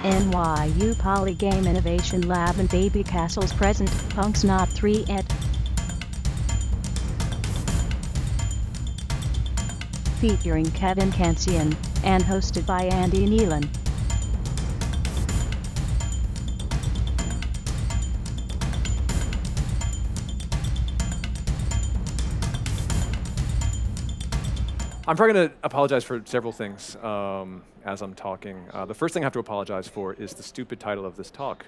NYU Polygame Innovation Lab and Baby Castles present, Punk's Not 3 et. Featuring Kevin Kansian, and hosted by Andy Nealon. I'm probably going to apologize for several things as I'm talking. The first thing I have to apologize for is the stupid title of this talk.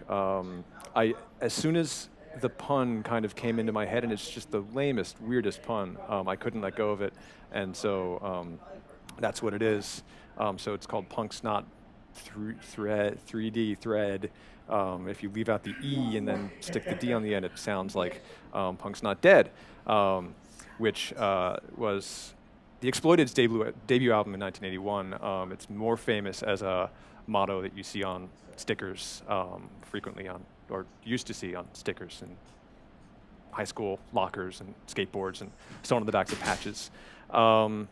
As soon as the pun kind of came into my head, and it's just the lamest, weirdest pun, I couldn't let go of it, and so that's what it is. So it's called Punk's Not 3D Thread. If you leave out the E and then stick the D on the end, it sounds like Punk's Not Dead, which was the Exploited's debut album in 1981. It's more famous as a motto that you see on stickers frequently or used to see on stickers in high school lockers and skateboards and so on the backs of patches. So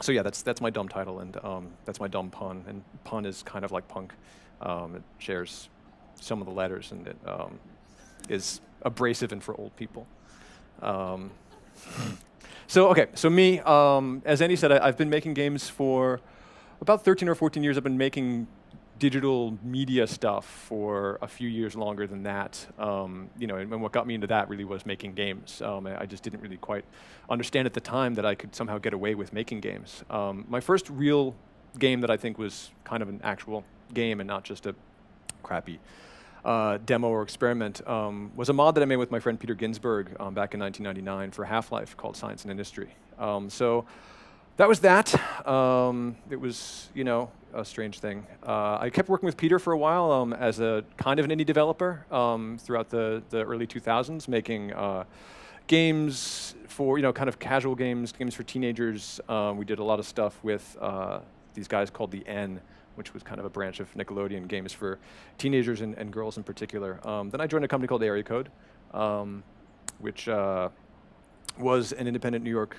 yeah, that's my dumb title, and that's my dumb pun. And pun is kind of like punk. It shares some of the letters, and it is abrasive and for old people. So me, as Andy said, I've been making games for about 13 or 14 years. I've been making digital media stuff for a few years longer than that. And what got me into that really was making games. I just didn't really quite understand at the time that I could somehow get away with making games. My first real game that I think was kind of an actual game and not just a crappy demo or experiment was a mod that I made with my friend Peter Ginsberg back in 1999 for Half-Life called Science and Industry. So that was that. It was, a strange thing. I kept working with Peter for a while as a kind of an indie developer throughout the early 2000s, making games for, kind of casual games for teenagers. We did a lot of stuff with these guys called the N, which was kind of a branch of Nickelodeon, games for teenagers and girls in particular. Then I joined a company called Area Code, which was an independent New York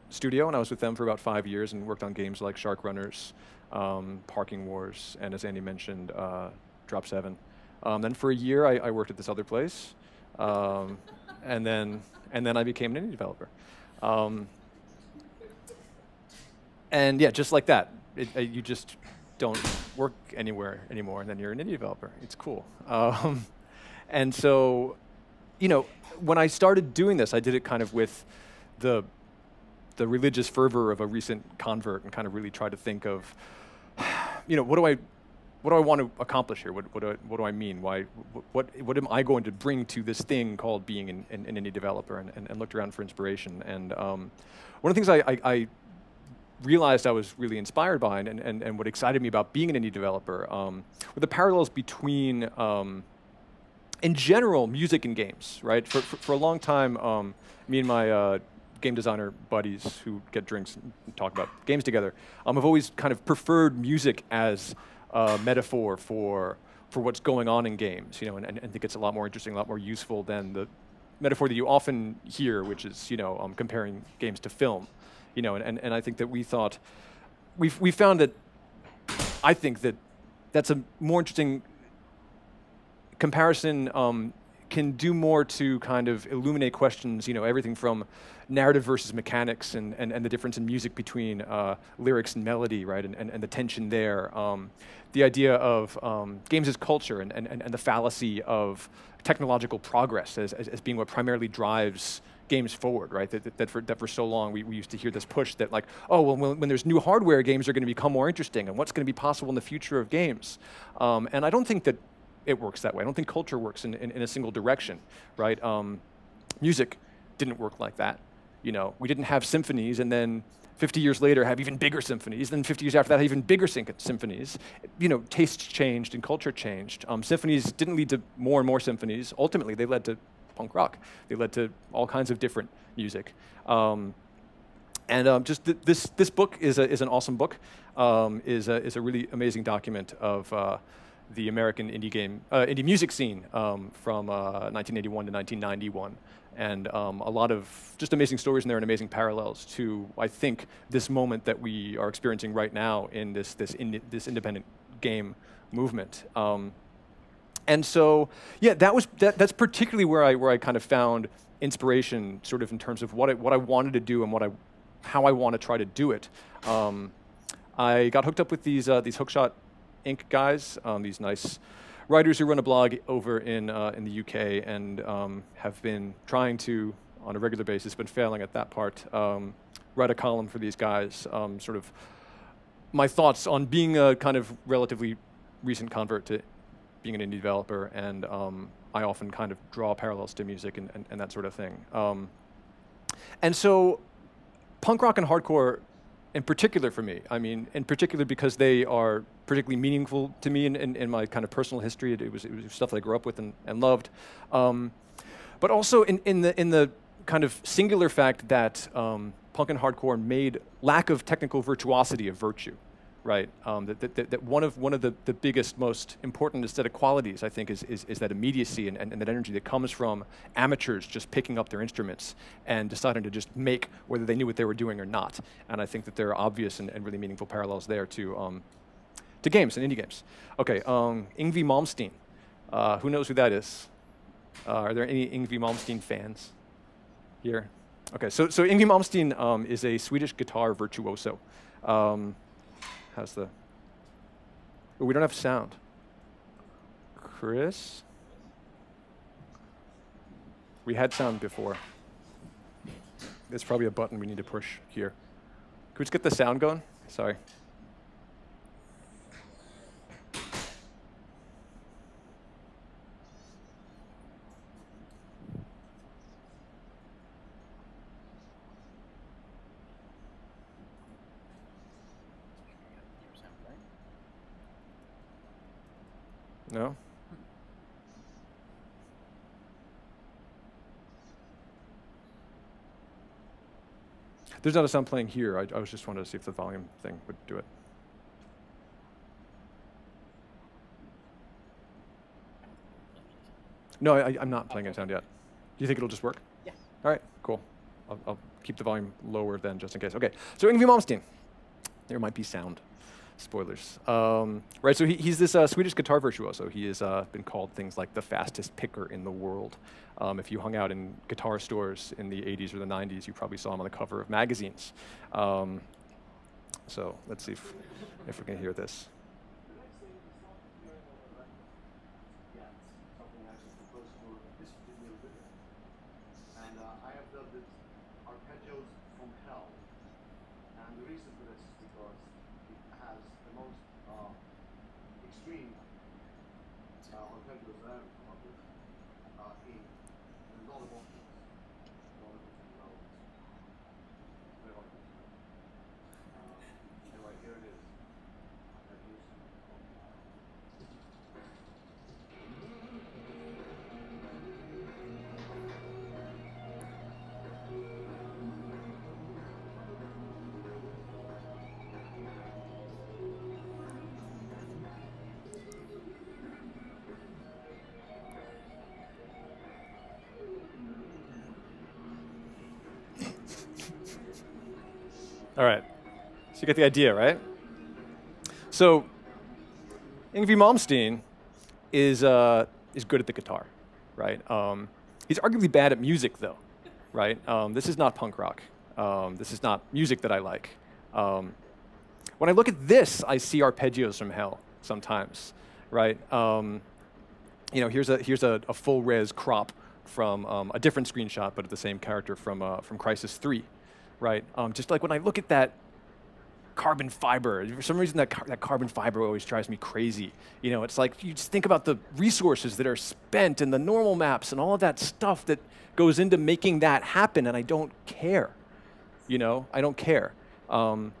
studio, and I was with them for about 5 years and worked on games like Shark Runners, Parking Wars, and as Andy mentioned, Drop 7. Then for a year, I worked at this other place, and then I became an indie developer. And yeah, just like that, you just don't work anywhere anymore, and then you're an indie developer. It's cool. And so, when I started doing this, I did it kind of with the religious fervor of a recent convert, and kind of really tried to think of, what do I want to accomplish here? What do I mean? What am I going to bring to this thing called being an indie developer? And looked around for inspiration. And one of the things I realized I was really inspired by, and what excited me about being an indie developer, were the parallels between, in general, music and games, right? For a long time, me and my game designer buddies who get drinks and talk about games together, have always kind of preferred music as a metaphor for what's going on in games, and think it's a lot more interesting, a lot more useful than the metaphor that you often hear, which is, comparing games to film. And I think that we found that, I think that that's a more interesting comparison, can do more to kind of illuminate questions, everything from narrative versus mechanics and the difference in music between lyrics and melody, right, and the tension there. The idea of games as culture and the fallacy of technological progress as being what primarily drives games forward, right? That for so long we used to hear this push that like, oh, well, when there's new hardware, games are going to become more interesting, and what's going to be possible in the future of games. And I don't think that it works that way. I don't think culture works in a single direction, right? Music didn't work like that. We didn't have symphonies, and then 50 years later have even bigger symphonies. Then 50 years after that have even bigger symphonies. Tastes changed and culture changed. Symphonies didn't lead to more and more symphonies. Ultimately, they led to punk rock. They led to all kinds of different music. Just this book is an awesome book. Is a really amazing document of the American indie music scene from 1981 to 1991. And a lot of just amazing stories in there and amazing parallels to, I think, this moment that we are experiencing right now in this independent game movement. And so, yeah, that's particularly where I kind of found inspiration, sort of in terms of what I wanted to do and how I want to try to do it. I got hooked up with these Hookshot Inc. guys, these nice writers who run a blog over in the UK and have been trying to, on a regular basis, but failing at that part, write a column for these guys, sort of my thoughts on being a kind of relatively recent convert to being an indie developer, and I often kind of draw parallels to music and that sort of thing. And so punk rock and hardcore, in particular for me, I mean, in particular because they are particularly meaningful to me in my kind of personal history. It was stuff that I grew up with and loved. But also in the kind of singular fact that punk and hardcore made lack of technical virtuosity a virtue. Right, that one of the biggest, most important aesthetic qualities, I think, is that immediacy and that energy that comes from amateurs just picking up their instruments and deciding to just make, whether they knew what they were doing or not. And I think that there are obvious and really meaningful parallels there to games and indie games. Okay, Yngwie Malmsteen. Who knows who that is? Are there any Yngwie Malmsteen fans here? Okay, so Yngwie Malmsteen is a Swedish guitar virtuoso. How's the... Oh, we don't have sound. Chris? We had sound before. There's probably a button we need to push here. Can we just get the sound going? Sorry. No? There's not a sound playing here. I was just wanting to see if the volume thing would do it. No, I'm not playing any sound yet. Do you think it'll just work? Yeah. All right, cool. I'll keep the volume lower then, just in case. Okay, so Yngwie Malmsteen. There might be sound. Spoilers. Right, so he's this Swedish guitar virtuoso. He has been called things like the fastest picker in the world. If you hung out in guitar stores in the 80s or the 90s, you probably saw him on the cover of magazines. So let's see if we can hear this. And I have dubbed it Arpeggios from Hell. And the reason for this is because it has the most extreme arpeggios that I've come up with in a lot of options. A lot of different levels. Very hard to explain. Anyway, here it is. Arpeggios from Hell. All right, so you get the idea, right? So Yngwie Malmsteen is good at the guitar, right? He's arguably bad at music, though, right? This is not punk rock. This is not music that I like. When I look at this, I see Arpeggios from Hell sometimes, right? You know, here's a full res crop from a different screenshot, but of the same character from Crysis 3. Right, just like when I look at that carbon fiber, for some reason that carbon fiber always drives me crazy. You know, it's like you just think about the resources that are spent and the normal maps and all of that stuff that goes into making that happen, and I don't care. You know, I don't care. And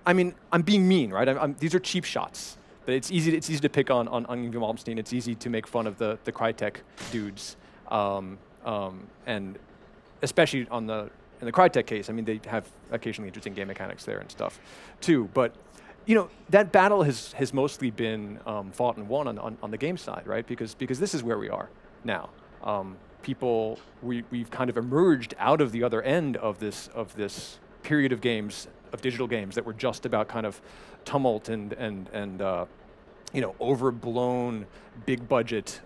I mean, I'm being mean, right? These are cheap shots, but it's easy to pick on Yngwie Malmsteen. It's easy to make fun of the Crytek dudes, and especially in the Crytek case, I mean, they have occasionally interesting game mechanics there and stuff, too. But, you know, that battle has mostly been fought and won on the game side, right? Because this is where we are now. We've kind of emerged out of the other end of this period of games of digital games that were just about kind of tumult and you know, overblown, big budget,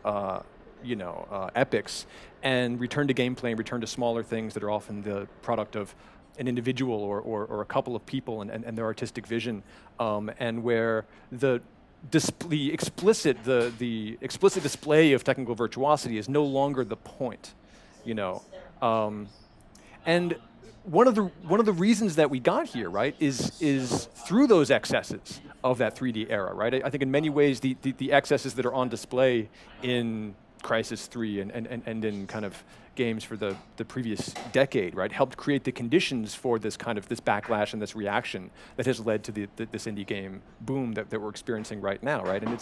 you know, epics, and return to gameplay and return to smaller things that are often the product of an individual or a couple of people and their artistic vision, and where the explicit display of technical virtuosity is no longer the point, you know. And one of the reasons that we got here, right, is through those excesses of that 3D era, right? I think in many ways the excesses that are on display in Crysis 3 and in kind of games for the previous decade, right, helped create the conditions for this kind of this backlash and this reaction that has led to this indie game boom that we're experiencing right now, right? And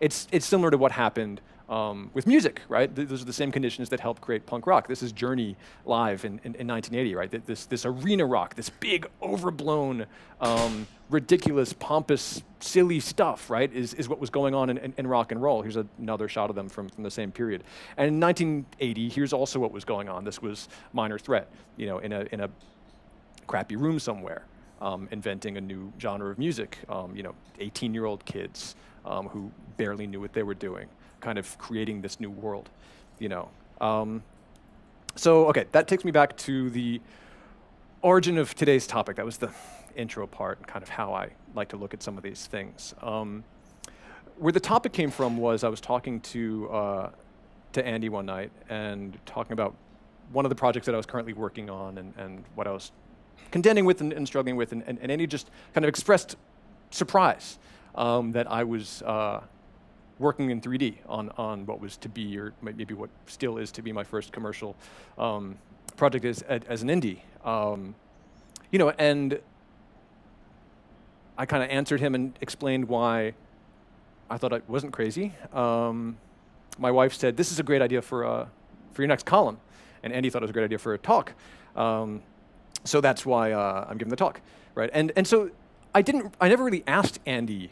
it's similar to what happened with music, right? Those are the same conditions that helped create punk rock. This is Journey live in 1980, right? This arena rock, this big, overblown, ridiculous, pompous, silly stuff, right, is what was going on in rock and roll. Here's another shot of them from the same period. And in 1980, here's also what was going on. This was Minor Threat, you know, in a crappy room somewhere, inventing a new genre of music. You know, 18-year-old kids who barely knew what they were doing, kind of creating this new world, you know. So, okay, that takes me back to the origin of today's topic. That was the intro part, kind of how I like to look at some of these things. Where the topic came from was I was talking to Andy one night and talking about one of the projects that I was currently working on and what I was contending with and struggling with, and Andy just kind of expressed surprise that I was working in 3D on what was to be, or maybe what still is to be, my first commercial project as an indie. You know, and I kind of answered him and explained why I thought I wasn't crazy. My wife said, "This is a great idea for your next column," and Andy thought it was a great idea for a talk. So that's why I'm giving the talk, right? And so I never really asked Andy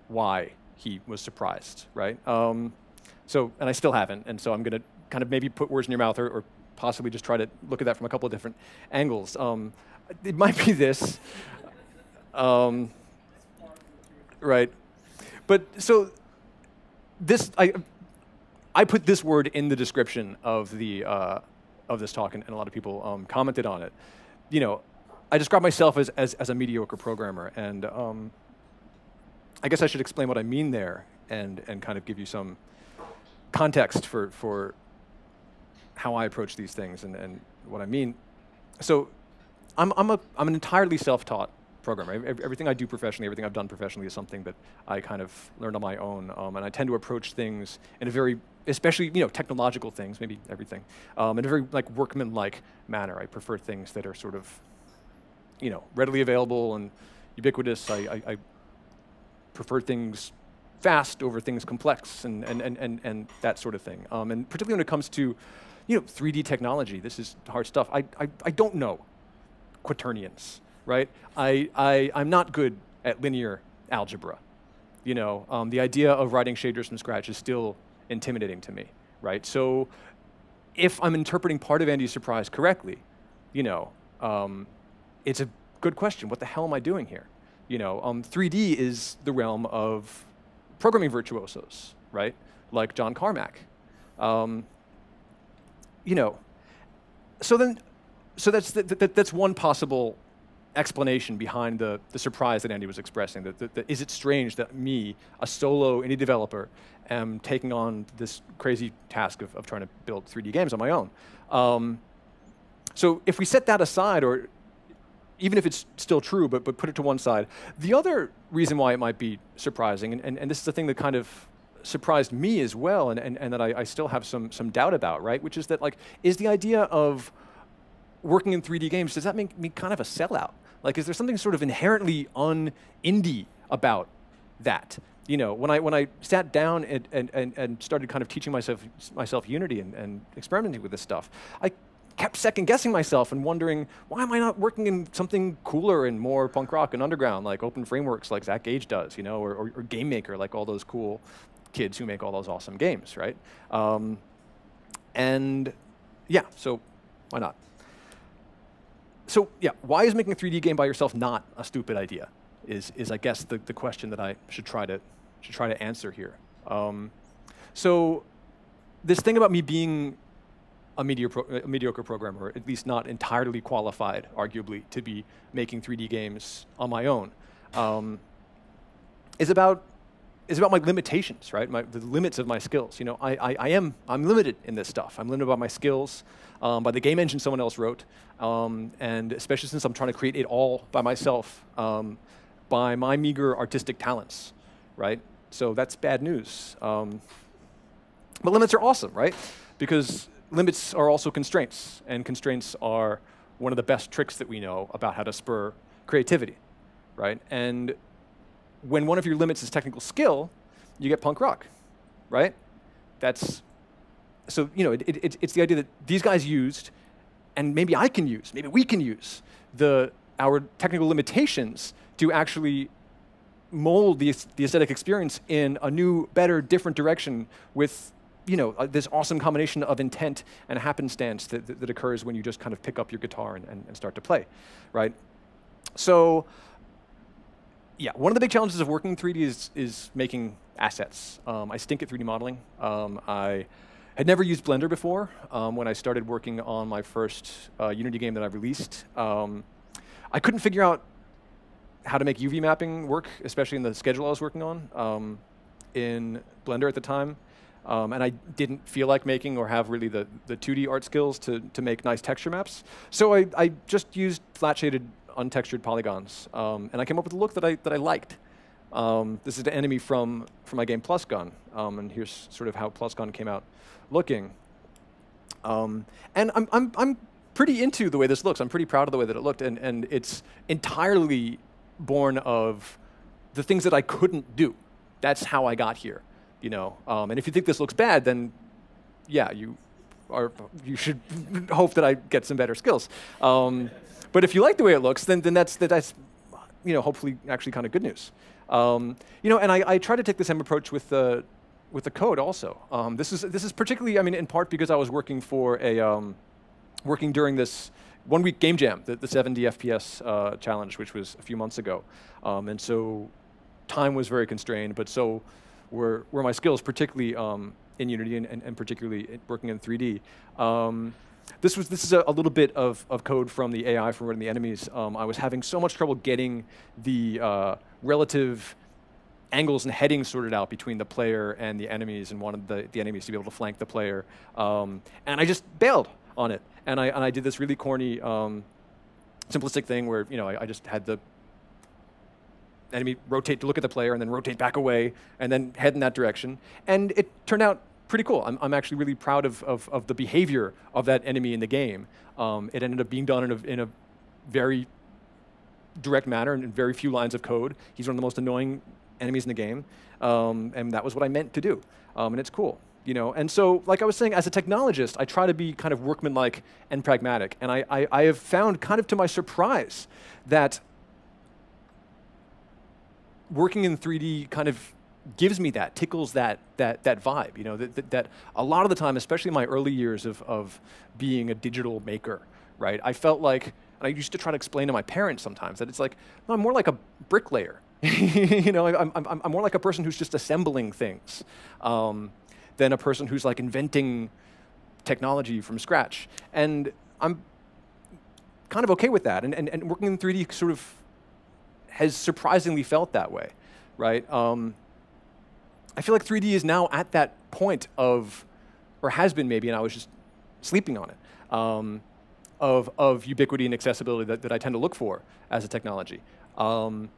why he was surprised, right? So, and I still haven't, and so I'm going to kind of maybe put words in your mouth or possibly just try to look at that from a couple of different angles. It might be this, right? But so this, I put this word in the description of the of this talk, and a lot of people commented on it. You know, I describe myself as a mediocre programmer, and I guess I should explain what I mean there, and kind of give you some context for how I approach these things and what I mean. So I'm an entirely self-taught programmer. Everything I do professionally, everything I've done professionally is something that I kind of learned on my own, and I tend to approach things in a very, especially, you know, technological things, maybe everything, in a very like workman-like manner. I prefer things that are sort of, you know, readily available and ubiquitous. I prefer things fast over things complex and that sort of thing. And particularly when it comes to, you know, 3D technology, this is hard stuff. I don't know quaternions, right? I'm not good at linear algebra. You know, the idea of writing shaders from scratch is still intimidating to me, right? So if I'm interpreting part of Andy's surprise correctly, you know, it's a good question. What the hell am I doing here? You know, 3D is the realm of programming virtuosos, right? Like John Carmack. You know, so that's one possible explanation behind the surprise that Andy was expressing. That is it strange that me, a solo indie developer, am taking on this crazy task of trying to build 3D games on my own? So if we set that aside, or even if it's still true, but put it to one side, the other reason why it might be surprising, and this is the thing that kind of surprised me as well, and that I still have some doubt about, right? Which is that, like, is the idea of working in 3D games, does that make me kind of a sellout? Like, is there something sort of inherently un-indie about that? You know, when I sat down and started kind of teaching myself Unity and experimenting with this stuff, I kept second-guessing myself and wondering, why am I not working in something cooler and more punk rock and underground, like open frameworks like Zach Gage does, you know, or Game Maker, like all those cool kids who make all those awesome games, right? And yeah, so why not? So yeah, why is making a 3D game by yourself not a stupid idea? Is I guess the question that I should try to answer here. So this thing about me being a mediocre programmer, or at least not entirely qualified, arguably, to be making 3D games on my own, is about my limitations, right? The limits of my skills. You know, I'm limited in this stuff. I'm limited by my skills, by the game engine someone else wrote, and especially since I'm trying to create it all by myself, by my meager artistic talents, right? So that's bad news. But limits are awesome, right? Because limits are also constraints, and constraints are one of the best tricks that we know about how to spur creativity, right? And when one of your limits is technical skill, you get punk rock, right? That's, so you know, it's the idea that these guys used, and maybe I can use, maybe we can use, our technical limitations to actually mold the aesthetic experience in a new, better, different direction with, you know, this awesome combination of intent and happenstance that occurs when you just kind of pick up your guitar and start to play, right? So, yeah, one of the big challenges of working in 3D is making assets. I stink at 3D modeling. I had never used Blender before when I started working on my first Unity game that I released. I couldn't figure out how to make UV mapping work, especially in the schedule I was working on in Blender at the time. And I didn't feel like making or have really the 2D art skills to make nice texture maps. So I just used flat-shaded, untextured polygons. And I came up with a look that I liked. This is the enemy from my game Plusgun. And here's sort of how Plusgun came out looking. And I'm pretty into the way this looks. I'm pretty proud of the way that it looked. And it's entirely born of the things that I couldn't do. That's how I got here, you know. And if you think this looks bad, then yeah, you should hope that I get some better skills. But if you like the way it looks, then that's you know, hopefully actually kind of good news. You know, and I try to take the same approach with the code also. This is particularly, I mean, in part because I was working for working during this one-week game jam, the 70 FPS challenge, which was a few months ago. And so time was very constrained, but so were my skills, particularly in Unity and particularly working in 3D. This is a little bit of code from the AI from running the enemies. I was having so much trouble getting the relative angles and headings sorted out between the player and the enemies, and wanted the enemies to be able to flank the player. And I just bailed on it. And I did this really corny, simplistic thing where, you know, I just had the enemy rotate to look at the player and then rotate back away and then head in that direction. And it turned out pretty cool. I'm actually really proud of the behavior of that enemy in the game. It ended up being done in a very direct manner and in very few lines of code. He's one of the most annoying enemies in the game. And that was what I meant to do. And it's cool. You know, and so, like I was saying, as a technologist, I try to be kind of workmanlike and pragmatic. And I have found, kind of to my surprise, that working in 3D kind of gives me that, tickles that vibe. You know, that a lot of the time, especially in my early years of being a digital maker, right? I felt like, and I used to try to explain to my parents sometimes that it's like, no, I'm more like a bricklayer. You know, I'm more like a person who's just assembling things. Than a person who's like inventing technology from scratch. And I'm kind of okay with that. And working in 3D sort of has surprisingly felt that way, right? I feel like 3D is now at that point of, or has been maybe, and I was just sleeping on it, of ubiquity and accessibility that I tend to look for as a technology. You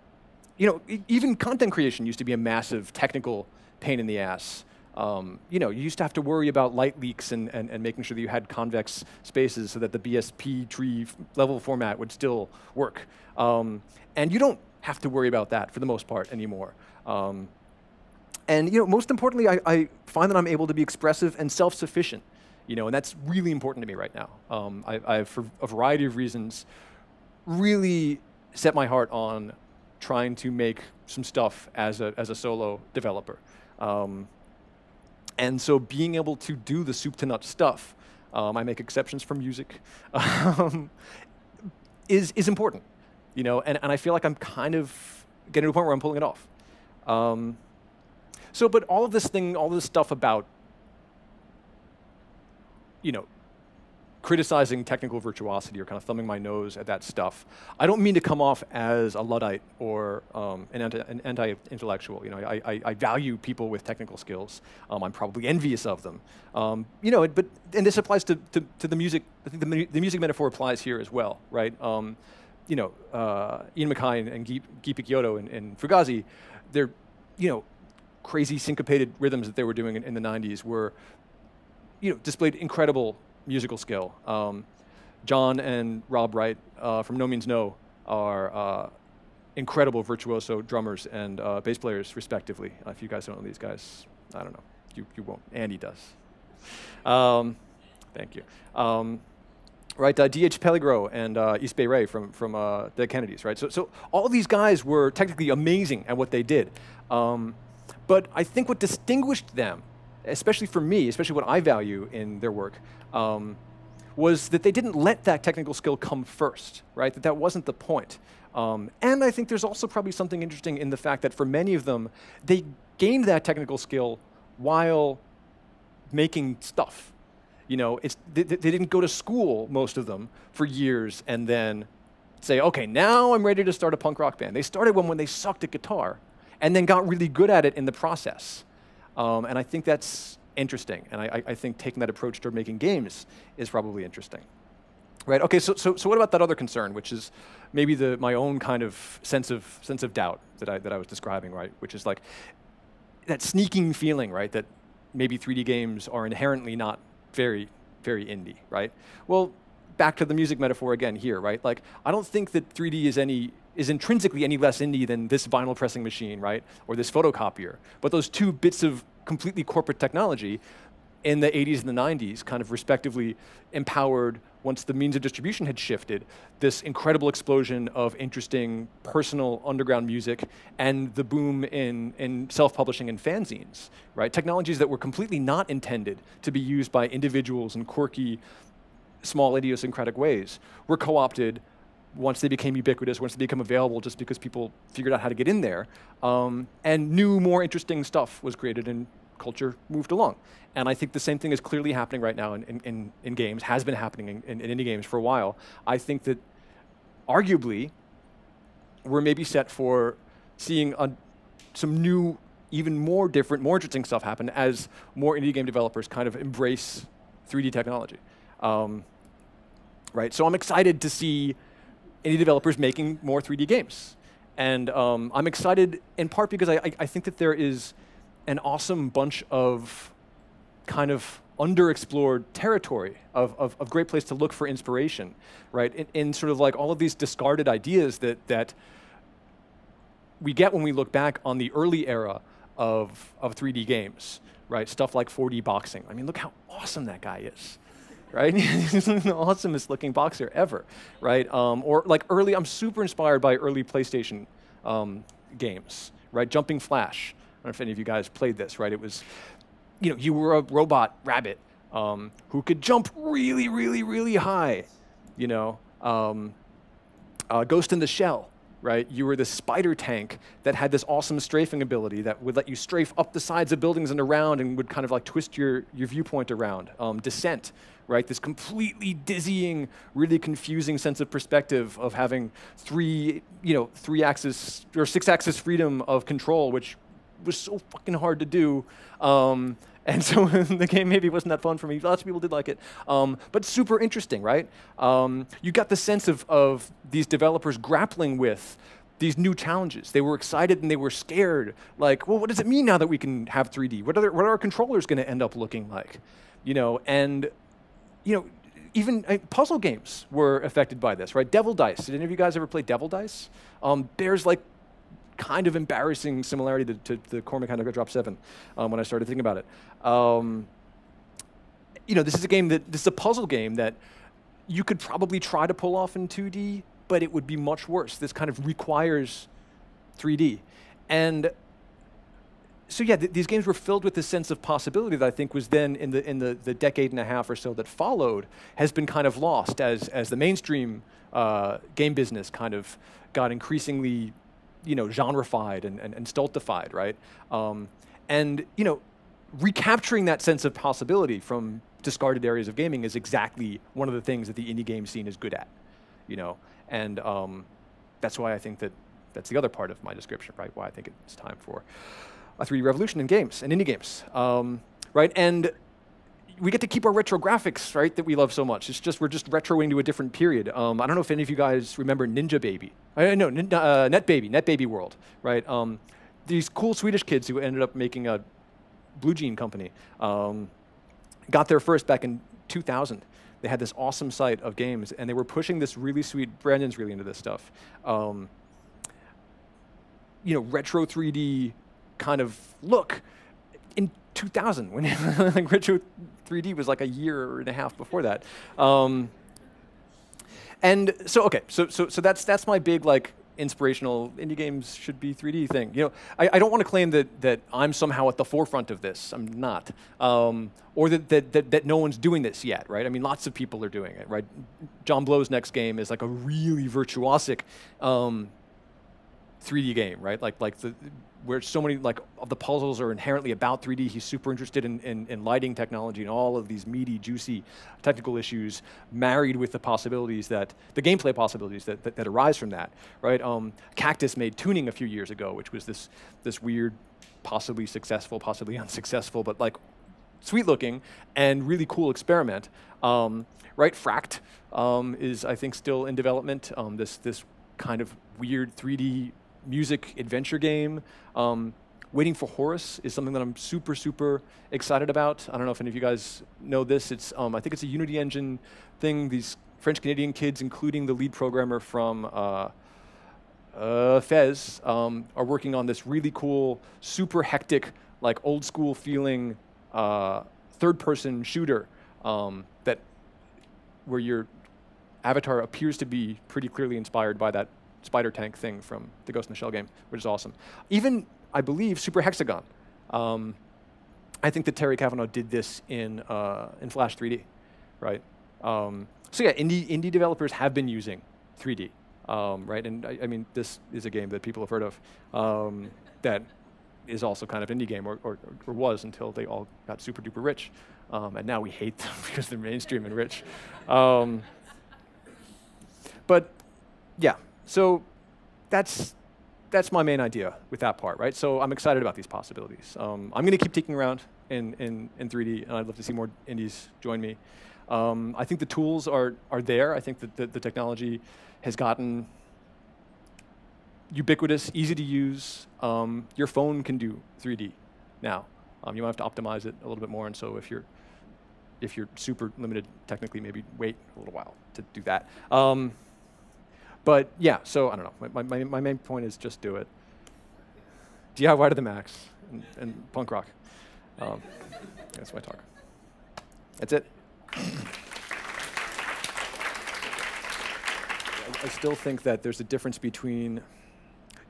know, even content creation used to be a massive technical pain in the ass. You know, you used to have to worry about light leaks and making sure that you had convex spaces so that the BSP tree level format would still work. And you don't have to worry about that for the most part anymore. And you know, most importantly, I find that I'm able to be expressive and self-sufficient. You know, and that's really important to me right now. I've, for a variety of reasons, really set my heart on trying to make some stuff as a solo developer. And so being able to do the soup to nuts stuff, I make exceptions for music, is important, you know, and I feel like I'm kind of getting to a point where I'm pulling it off. But all of this stuff about, you know, criticizing technical virtuosity or kind of thumbing my nose at that stuff, I don't mean to come off as a Luddite or an anti-intellectual. You know, I value people with technical skills. I'm probably envious of them. You know, and this applies to the music. I think the music metaphor applies here as well, right? You know, Ian MacKaye and Guy Picciotto and Fugazi, they're, you know, crazy syncopated rhythms that they were doing in the 90s were, you know, displayed incredible musical skill. John and Rob Wright from No Means No are incredible virtuoso drummers and bass players, respectively. If you guys don't know these guys, I don't know. You won't. Andy does. Thank you. Right, D.H. Peligro and East Bay Ray from the Kennedys, right? So all of these guys were technically amazing at what they did. But I think what distinguished them, especially for me, especially what I value in their work, was that they didn't let that technical skill come first, right? That wasn't the point. And I think there's also probably something interesting in the fact that for many of them, they gained that technical skill while making stuff. You know, they didn't go to school, most of them, for years and then say, okay, now I'm ready to start a punk rock band. They started when they sucked at guitar and then got really good at it in the process. And I think that's interesting. And I think taking that approach toward making games is probably interesting. Right, okay, so what about that other concern, which is maybe my own kind of sense of doubt that I was describing, right? Which is like that sneaking feeling, right, that maybe 3D games are inherently not very, very indie, right? Well, back to the music metaphor again here, right? Like, I don't think that 3D is intrinsically any less indie than this vinyl pressing machine, right? Or this photocopier. But those two bits of completely corporate technology in the 80s and the 90s kind of respectively empowered, once the means of distribution had shifted, this incredible explosion of interesting personal underground music and the boom in self-publishing and fanzines, right? Technologies that were completely not intended to be used by individuals in quirky, small idiosyncratic ways were co-opted once they became ubiquitous, once they became available just because people figured out how to get in there, and new, more interesting stuff was created and culture moved along. And I think the same thing is clearly happening right now in games, has been happening in indie games for a while. I think that arguably we're maybe set for seeing some new, even more different, more interesting stuff happen as more indie game developers kind of embrace 3D technology. Right, so I'm excited to see indie developers making more 3D games. And I'm excited in part because I think that there is an awesome bunch of kind of underexplored territory of great place to look for inspiration, right? In sort of like all of these discarded ideas that we get when we look back on the early era of 3D games, right? Stuff like 4D boxing. I mean, look how awesome that guy is. Right? He's the awesomest looking boxer ever, right? Or like I'm super inspired by early PlayStation games, right? Jumping Flash. I don't know if any of you guys played this, right? It was, you know, you were a robot rabbit who could jump really, really, really high, you know? Ghost in the Shell, right? You were this spider tank that had this awesome strafing ability that would let you strafe up the sides of buildings and around and would kind of like twist your viewpoint around. Descent, right? This completely dizzying, really confusing sense of perspective of having three axis or 6-axis freedom of control, which was so fucking hard to do. And so the game maybe wasn't that fun for me. Lots of people did like it. But super interesting, right? You got the sense of these developers grappling with these new challenges. They were excited and they were scared. Like, well, what does it mean now that we can have 3D? What are our controllers going to end up looking like? You know, and you know, even puzzle games were affected by this, right? Devil Dice. Did any of you guys ever play Devil Dice? Bears like kind of embarrassing similarity to the core mechanic of Drop 7 when I started thinking about it. You know, this is a puzzle game that you could probably try to pull off in 2D, but it would be much worse. This kind of requires 3D. And so yeah, these games were filled with this sense of possibility that I think was then in the decade and a half or so that followed has been kind of lost as the mainstream game business kind of got increasingly, genreified and stultified, right? And recapturing that sense of possibility from discarded areas of gaming is exactly one of the things that the indie game scene is good at, and that's why I think that's the other part of my description, right? Why I think it's time for a 3D revolution in games and indie games, right? And we get to keep our retro graphics, right, that we love so much. It's just we're just retroing to a different period. I don't know if any of you guys remember Ninja Baby. NetBaby World, right? These cool Swedish kids who ended up making a Blue Gene company got there first back in 2000. They had this awesome site of games, and they were pushing this really sweet. Brandon's really into this stuff. Retro 3D kind of look in 2000 when like retro 3D was like a year and a half before that. And so that's my big like inspirational indie games should be 3D thing. I don't want to claim that I'm somehow at the forefront of this. I'm not. Or that no one's doing this yet, right? I mean, lots of people are doing it, right? John Blow's next game is like a really virtuosic 3D game, right? Where so many of the puzzles are inherently about 3D. He's super interested in lighting technology and all of these meaty, juicy technical issues married with the possibilities the gameplay possibilities that arise from that, right? Cactus made Tuning a few years ago, which was this weird, possibly successful, possibly unsuccessful, but like sweet looking and really cool experiment, right? Fract is, I think, still in development. This kind of weird 3D music adventure game. Waiting for Horus is something that I'm super, super excited about. I don't know if any of you guys know this. It's I think it's a Unity engine thing. These French-Canadian kids, including the lead programmer from Fez, are working on this really cool, super hectic, like old school feeling third-person shooter where your avatar appears to be pretty clearly inspired by that spider tank thing from the Ghost in the Shell game, which is awesome. Even, I believe, Super Hexagon. I think that Terry Cavanaugh did this in Flash 3D, right? So yeah, indie developers have been using 3D, right? And I mean, this is a game that people have heard of that is also kind of indie game, or was until they all got super duper rich. And now we hate them because they're mainstream and rich. But yeah. So that's my main idea with that part, right? So I'm excited about these possibilities. I'm going to keep taking around in 3D, and I'd love to see more indies join me. I think the tools are there. I think that the technology has gotten ubiquitous, easy to use. Your phone can do 3D now. You might have to optimize it a little bit more, and so if you're super limited technically, maybe wait a little while to do that. But yeah, so I don't know. My main point is just do it. DIY to the max and punk rock. That's my talk. That's it. I still think that there's a difference between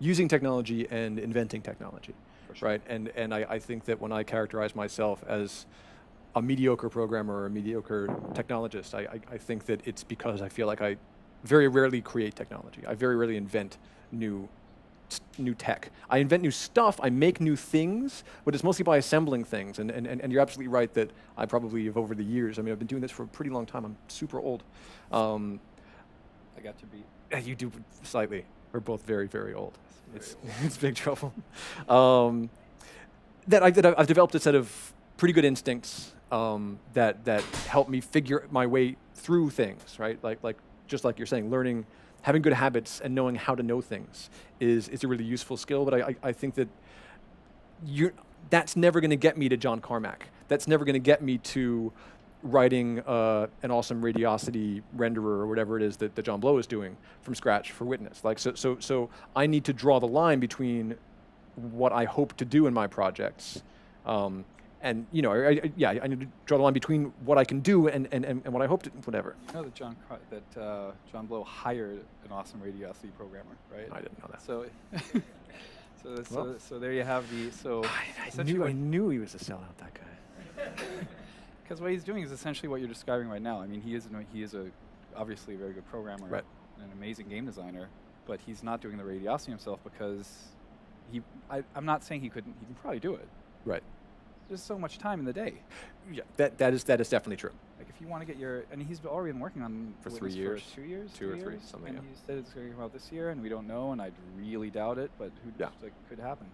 using technology and inventing technology, right? And I think that when I characterize myself as a mediocre programmer or a mediocre technologist, I think that it's because I feel like I very rarely create technology. I very rarely invent new tech. I invent new stuff, I make new things, but it's mostly by assembling things. And you're absolutely right that I probably have over the years, I mean, I've been doing this for a pretty long time. I'm super old. I got to be. You do slightly. We're both very, very old. It's big trouble. That I've developed a set of pretty good instincts that help me figure my way through things, right? Like just like you're saying, learning, having good habits and knowing how to know things is a really useful skill, but I think that that's never going to get me to John Carmack. That's never going to get me to writing an awesome Radiosity renderer or whatever it is that John Blow is doing from scratch for Witness. Like so I need to draw the line between what I hope to do in my projects, and I need to draw the line between what I can do and what I hope to, whatever. You know that John Blow hired an awesome Radiosity programmer, right? I didn't know that. So there you have the I knew he was a sellout, that guy. because what he's doing is essentially what you're describing right now. I mean, he is obviously a very good programmer, Right. and an amazing game designer, but he's not doing the Radiosity himself because I'm not saying he couldn't. He can probably do it. Right. There's so much time in the day. Yeah, that is definitely true. Like if you want to get your, and he's already been working on For Witness 3 years. for 2 years, 2 or 3, years, something, and yeah. he said it's going to come out this year, and we don't know, and I really doubt it, but who Yeah. like could happen.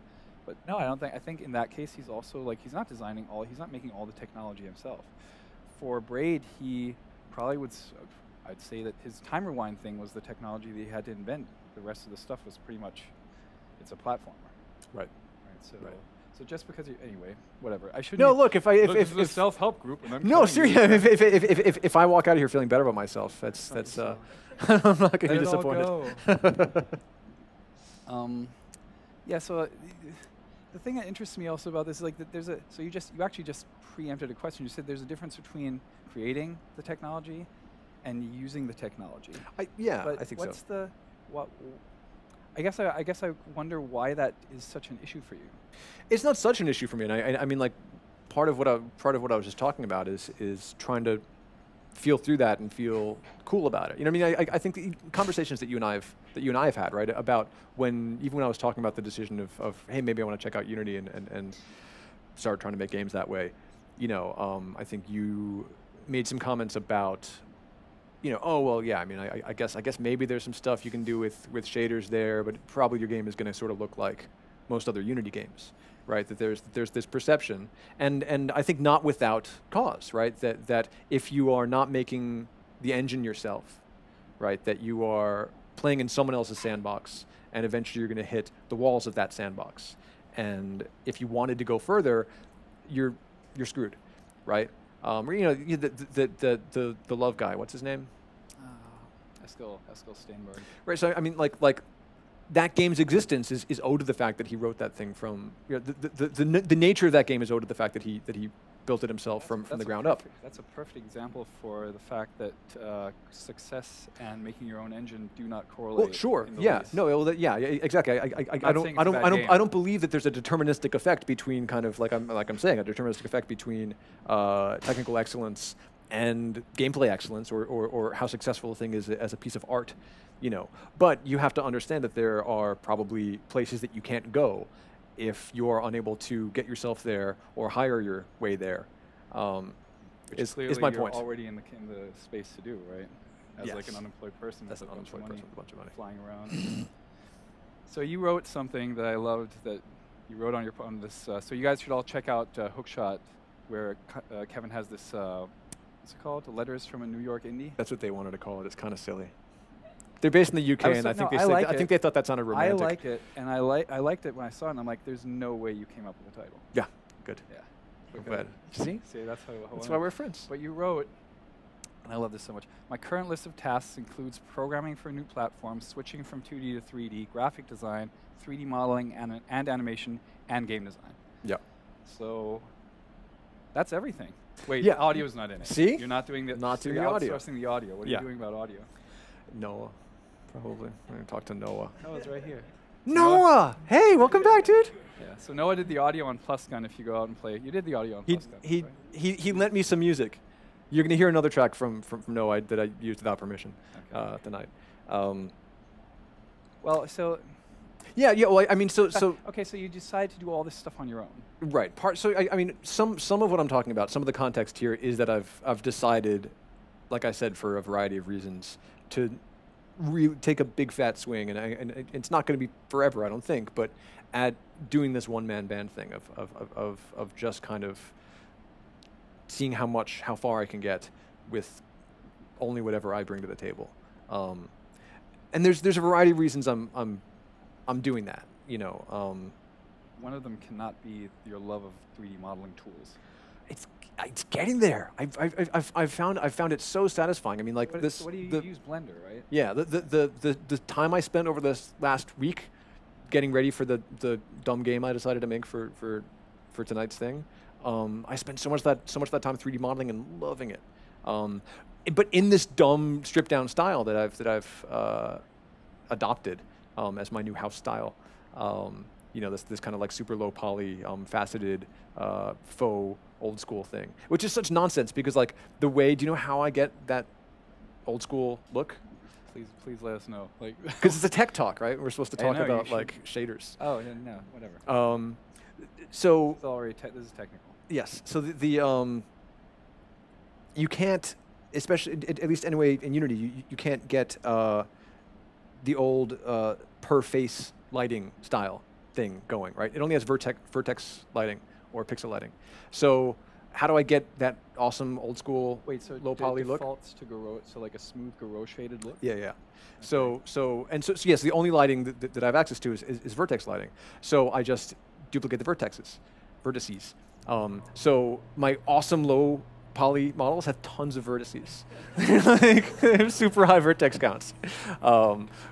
But no, I don't think. I think in that case, he's also like he's not making all the technology himself. For Braid, he probably would. I'd say that his time rewind thing was the technology that he had to invent. The rest of the stuff was pretty much, it's a platformer. Right. Right. So. Right. So just because you, anyway, whatever. I shouldn't. No, look, if this is a self-help group, and I'm no, telling you seriously, that- if I walk out of here feeling better about myself, that's so. I'm not going to be Let it all disappointed. Yeah. So the thing that interests me also about this is like that there's a. So you actually just preempted a question. You said there's a difference between creating the technology and using the technology. Yeah, But I think what's so. the what? I guess I wonder why that is such an issue for you. It's not such an issue for me, and I mean, like, part of what I was just talking about is trying to feel through that and feel cool about it. You know, what I mean, I think the conversations that you and I have had, right, about even when I was talking about the decision of hey, maybe I want to check out Unity and start trying to make games that way. You know, I think you made some comments about, you know, oh well, yeah. I mean, I guess maybe there's some stuff you can do with shaders there, but probably your game is going to sort of look like most other Unity games, right? That there's this perception, and I think not without cause, right? That if you are not making the engine yourself, right, that you are playing in someone else's sandbox, and eventually you're going to hit the walls of that sandbox, and if you wanted to go further, you're screwed, right? Or, you know, the love guy, what's his name? Eskil Steinberg. Right. So I mean, like that game's existence is owed to the fact that he wrote that thing from. You know, the nature of that game is owed to the fact that he built it himself from the ground up. That's a perfect example for the fact that success and making your own engine do not correlate. Well, sure. in the Yeah. least. No. Well, yeah. Exactly. I saying it's a bad game. don't believe that there's a deterministic effect between kind of like I'm saying a deterministic effect between technical excellence and gameplay excellence or how successful a thing is as a piece of art, you know. But you have to understand that there are probably places that you can't go if you are unable to get yourself there or hire your way there. Which Is clearly my you're point. already in the space to do, right? As like an Yes. unemployed person That's with an a bunch of unemployed money person with a bunch of money. flying around. So you wrote something that I loved that you wrote on this. So you guys should all check out Hookshot, where Kevin has this. What's it called? The Letters from a New York Indie. That's what they wanted to call it. It's kind of silly. They're based in the UK, and I think I think they thought that sounded I romantic. like it, and I liked it when I saw it. And I'm like, there's no way you came up with the title. Yeah. Good. Yeah. I'm Because- glad. See? See, that's how. That's why we're friends. But you wrote, and I love this so much. My current list of tasks includes programming for new platforms, switching from 2D to 3D, graphic design, 3D modeling, and animation, and game design. Yeah. So that's everything. Wait, Yeah. audio's not in it. See? You're not doing the. Not so doing you're the audio. outsourcing the audio. What are Yeah. you doing about audio? Noah, probably. I'm gonna talk to Noah. Noah's right here. Noah! Hey, welcome back, dude. Yeah. So Noah did the audio on PlusGun. If you go out and play, you did the audio on PlusGun. He lent me some music. You're gonna hear another track from Noah that I used without permission Okay. tonight. Well, so. Yeah. Well, I mean, so Okay, so you decide to do all this stuff on your own. right. So I mean, some of what I'm talking about, some of the context here is that I've decided, like I said, for a variety of reasons, to take a big fat swing, and it's not going to be forever, I don't think, but at doing this one-man band thing of just kind of seeing how far I can get with only whatever I bring to the table. And there's a variety of reasons I'm doing that, you know. One of them cannot be your love of 3D modeling tools. It's getting there. I've found it so satisfying. I mean, like But this. what do you use Blender, right? Yeah, the time I spent over this last week getting ready for the dumb game I decided to make for tonight's thing, I spent so much of that time 3D modeling and loving it. But in this dumb stripped down style that I've adopted as my new house style. you know, this kind of like super low poly, faceted, faux old school thing, which is such nonsense because like the way, do you know how I get that old school look? Please let us know. Like, Because it's a tech talk, right? We're supposed to talk know, you about should. like shaders. oh no, whatever. So It's already this is technical. yes, so you can't, especially at least anyway in Unity, you can't get the old per face lighting style thing going, right? It only has vertex lighting or pixel lighting. So how do I get that awesome old school Wait, so low poly look? defaults to Garou, so like a smooth Garou shaded look? Yeah, yeah. So yes, the only lighting that I have access to is vertex lighting. So I just duplicate the vertices. So my awesome low poly models have tons of vertices. They have super high vertex counts,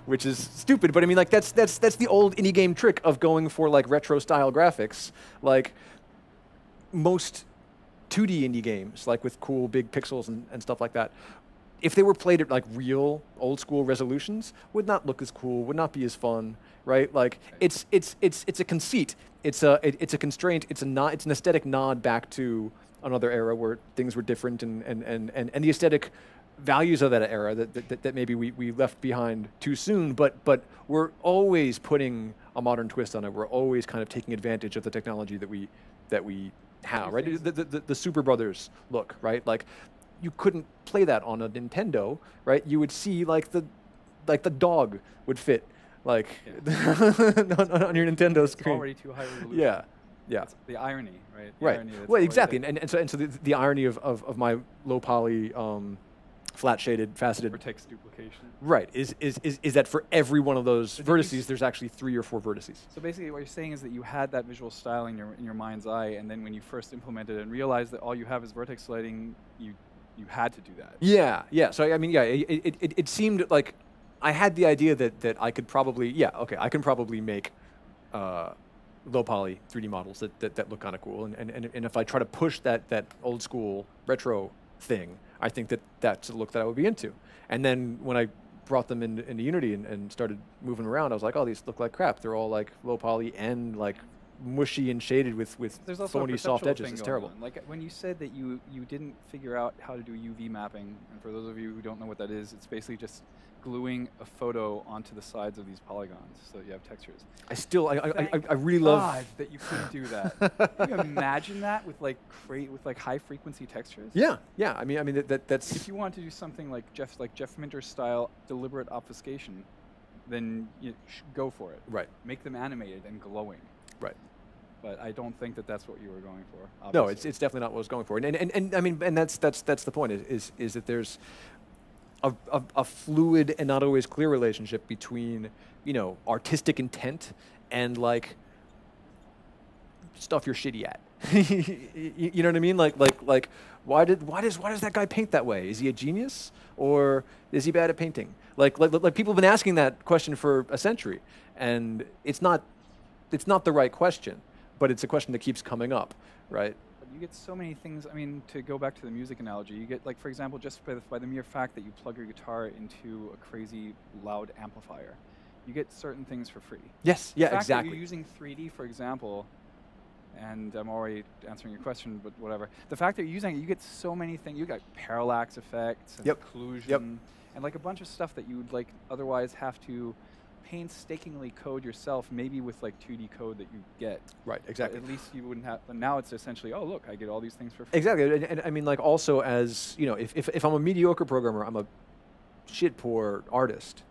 which is stupid. But I mean, like that's the old indie game trick of going for like retro style graphics. Like most 2D indie games, like with cool big pixels and stuff like that, if they were played at like real old school resolutions, would not look as cool, would not be as fun, right? Like it's a conceit, it's a constraint, it's an aesthetic nod back to another era where things were different and the aesthetic values of that era that maybe we left behind too soon, but we're always putting a modern twist on it. We're always kind of taking advantage of the technology that we have, right? The Super Brothers look, right? Like you couldn't play that on a Nintendo, right? You would see like the dog would fit like on your Nintendo It's screen. already too high resolution. Yeah. Yeah. That's the irony, right? The Right. irony that's Well, already exactly. there. And so the irony of my low poly, flat shaded, faceted. Vertex duplication. Right. Is that for every one of those So did you vertices, there's actually 3 or 4 vertices. So basically, what you're saying is that you had that visual style in your mind's eye, and then when you first implemented it and realized that all you have is vertex lighting, you had to do that. Yeah. Yeah. So I mean, yeah. It seemed like I had the idea that I could probably I can probably make low poly 3D models that look kind of cool, and if I try to push that old school retro thing, I think that's a look that I would be into. And then when I brought them into Unity and started moving around, I was like, oh, these look like crap. They're all like low poly and like mushy and shaded with There's also phony a soft perceptual edges. thing It's going terrible. on. Like when you said that you didn't figure out how to do UV mapping, and for those of you who don't know what that is, it's basically just gluing a photo onto the sides of these polygons so that you have textures. I really love. God that you couldn't do that. Can you imagine that with like high frequency textures? Yeah, yeah. I mean that's. If you want to do something like Jeff Minter style deliberate obfuscation, then you go for it. Right. Make them animated and glowing. Right. But I don't think that that's what you were going for. No, Obviously. it's definitely not what I was going for. And I mean, and that's the point is that there's a fluid and not always clear relationship between, you know, artistic intent and like stuff you're shitty at. You know what I mean? Like why does that guy paint that way? Is he a genius or is he bad at painting? Like people have been asking that question for a century, and it's not the right question, but it's a question that keeps coming up, right? But you get so many things. I mean, to go back to the music analogy, you get, like, for example, just by the mere fact that you plug your guitar into a crazy loud amplifier, you get certain things for free. Yes, yeah, The fact exactly. that you're using 3D, for example, and I'm already answering your question, but whatever. The fact that you're using it, you get so many things. You got parallax effects and Yep. occlusion and like a bunch of stuff that you would like otherwise have to painstakingly code yourself, maybe with like 2D code that you get. Right, But exactly. at least you wouldn't have. But now it's essentially, oh look, I get all these things for free. Exactly, and I mean, like, also as you know, if I'm a mediocre programmer, I'm a shit poor artist.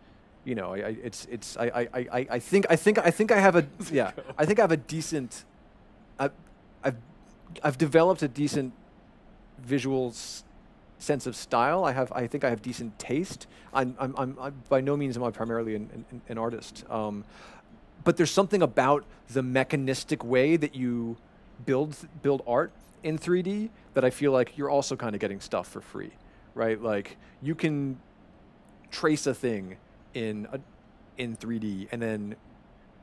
You know, I think I have a yeah. I think I have a decent. I've developed a decent visual sense of style. I think I have decent taste. I'm by no means am I primarily an artist. But there's something about the mechanistic way that you build art in 3D that I feel like you're also kind of getting stuff for free, right? Like you can trace a thing in 3D and then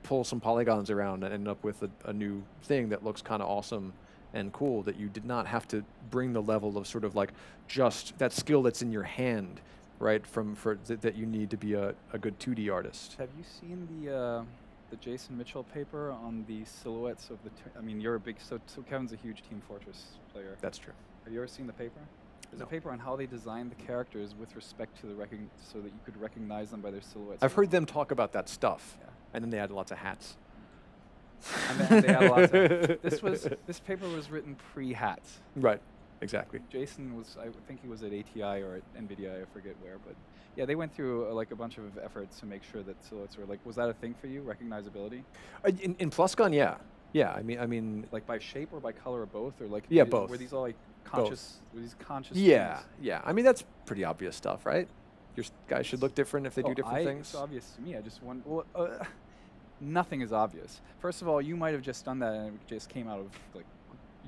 pull some polygons around and end up with a new thing that looks kind of awesome and cool, that you did not have to bring the level of sort of like just that skill that's in your hand, right? That you need to be a good 2D artist. Have you seen the the Jason Mitchell paper on the silhouettes of the. I mean, you're a big. So Kevin's a huge Team Fortress player. That's true. Have you ever seen the paper? There's No. a paper on how they designed the characters with respect to the so that you could recognize them by their silhouettes. I've heard them talk about that stuff, Yeah. and then they add lots of hats. And they had lots of. This paper was written pre-hats. Right. Exactly. Jason was, I think he was at ATI or at NVIDIA, I forget where, but yeah, they went through like a bunch of efforts to make sure that silhouettes were like. Was that a thing for you? Recognizability, In PlusGun, yeah. Yeah. I mean. like by shape or by color or both, or like Yeah, were both. Were these all like conscious? Were these conscious? Yeah. things? Yeah. I mean, that's pretty obvious stuff, right? Your guys should look different if they do Oh, different things. It's obvious to me. I just want. Well, nothing is obvious. First of all, you might have just done that and it just came out of like.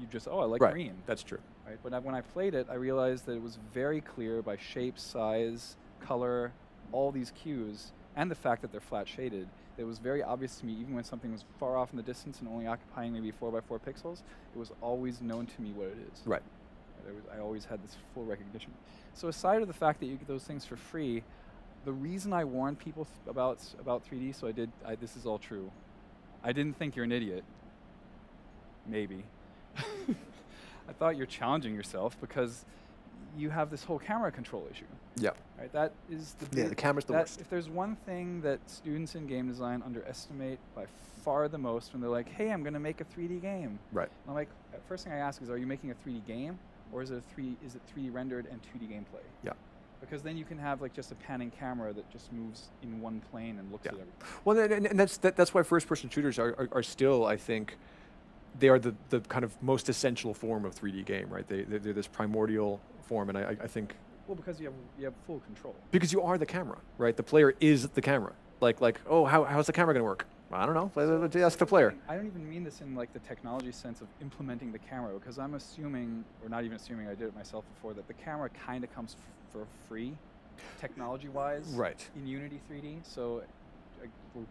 You just I like Right. green. That's true. Right? But when I played it, I realized that it was very clear by shape, size, color, all these cues, and the fact that they're flat shaded. It was very obvious to me, even when something was far off in the distance and only occupying maybe 4x4 pixels, it was always known to me what it is. Right. I always had this full recognition. So aside of the fact that you get those things for free, the reason I warned people about 3D, so this is all true. I didn't think you're an idiot. Maybe. I thought you're challenging yourself because you have this whole camera control issue. Yeah. Right? That is the Yeah, the camera's the worst. If there's one thing that students in game design underestimate by far the most when they're like, hey, I'm going to make a 3D game. Right. And I'm like, first thing I ask is, are you making a 3D game, or is it 3D rendered and 2D gameplay? Yeah. Because then you can have like just a panning camera that just moves in one plane and looks Yeah. at everything. Well, and that's why first-person shooters are still, I think, they are the kind of most essential form of 3D game, right? They're this primordial form, and I think Well, because you have full control. because you are the camera, right? The player is the camera. Like oh, how's the camera going to work? I don't know. Let's ask the player. I don't even mean this in like the technology sense of implementing the camera, because I'm assuming, or not even assuming, I did it myself before, that the camera kind of comes for free, technology-wise, Right. in Unity 3D. So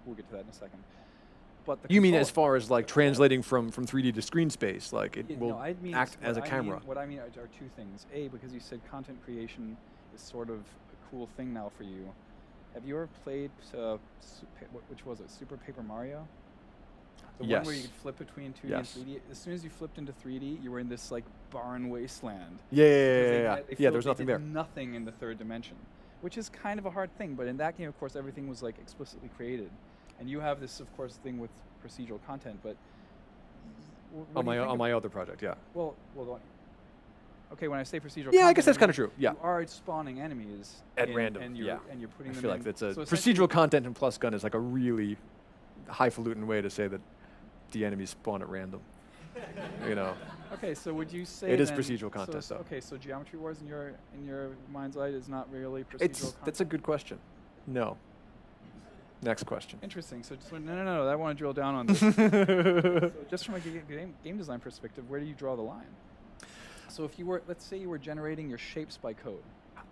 we'll get to that in a second. But the You mean control- as far as like translating from 3D to screen space, like it Yeah, will no, I mean act what as a I camera. Mean, what I mean are two things. A, because you said content creation is sort of a cool thing now for you. Have you ever played, which was it, Super Paper Mario? The one where you Yes. could flip between 2D Yes. and 3D. As soon as you flipped into 3D, you were in this like barren wasteland. Yeah, Because yeah. There's they nothing did there. Nothing in the third dimension, which is kind of a hard thing. But in that game, of course, everything was like explicitly created, and you have this, of course, thing with procedural content. But On my other project, yeah. well, okay. When I say procedural, Yeah, I content, guess that's mean kind of true. Yeah. you are spawning enemies At random, and you're, yeah. and you're putting I them feel in. like that's a so essentially- procedural content in PlusGun is like a really highfalutin way to say that the enemies spawn at random. You know. Okay, so would you say It is then- procedural content, So, though. okay, so Geometry Wars in your mind's eye is not really procedural content. That's a good question. No. Next question. Interesting. So no. I want to drill down on this. So just from a game design perspective, where do you draw the line? So if you were, let's say you were generating your shapes by code.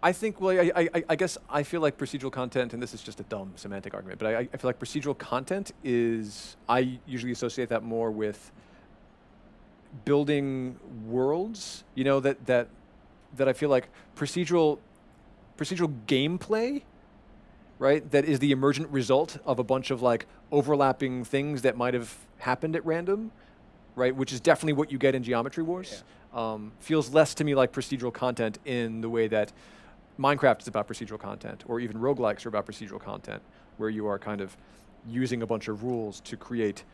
I think, well, I guess I feel like procedural content, and this is just a dumb semantic argument, but I feel like procedural content is, I usually associate that more with building worlds, you know, that I feel like procedural gameplay, right, that is the emergent result of a bunch of like overlapping things that might have happened at random, right, which is definitely what you get in Geometry Wars. Feels less to me like procedural content in the way that Minecraft is about procedural content, or even roguelikes are about procedural content, where you are kind of using a bunch of rules to create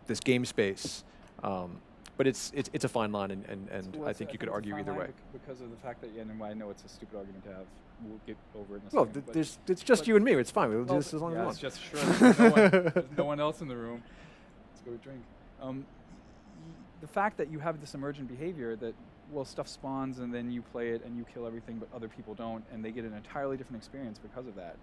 this game space. But it's a fine line, and So I think you could it's a argue fine either line way. because of the fact that, and I know it's a stupid argument to have. We'll get over it in a Well, second. but- it's just but- you and me. It's fine. We'll do Well, this as long yeah, as we it's want. just sure. There's no one else in the room. Let's go drink. The fact that you have this emergent behavior that, well, stuff spawns and then you play it and you kill everything, but other people don't, and they get an entirely different experience because of that.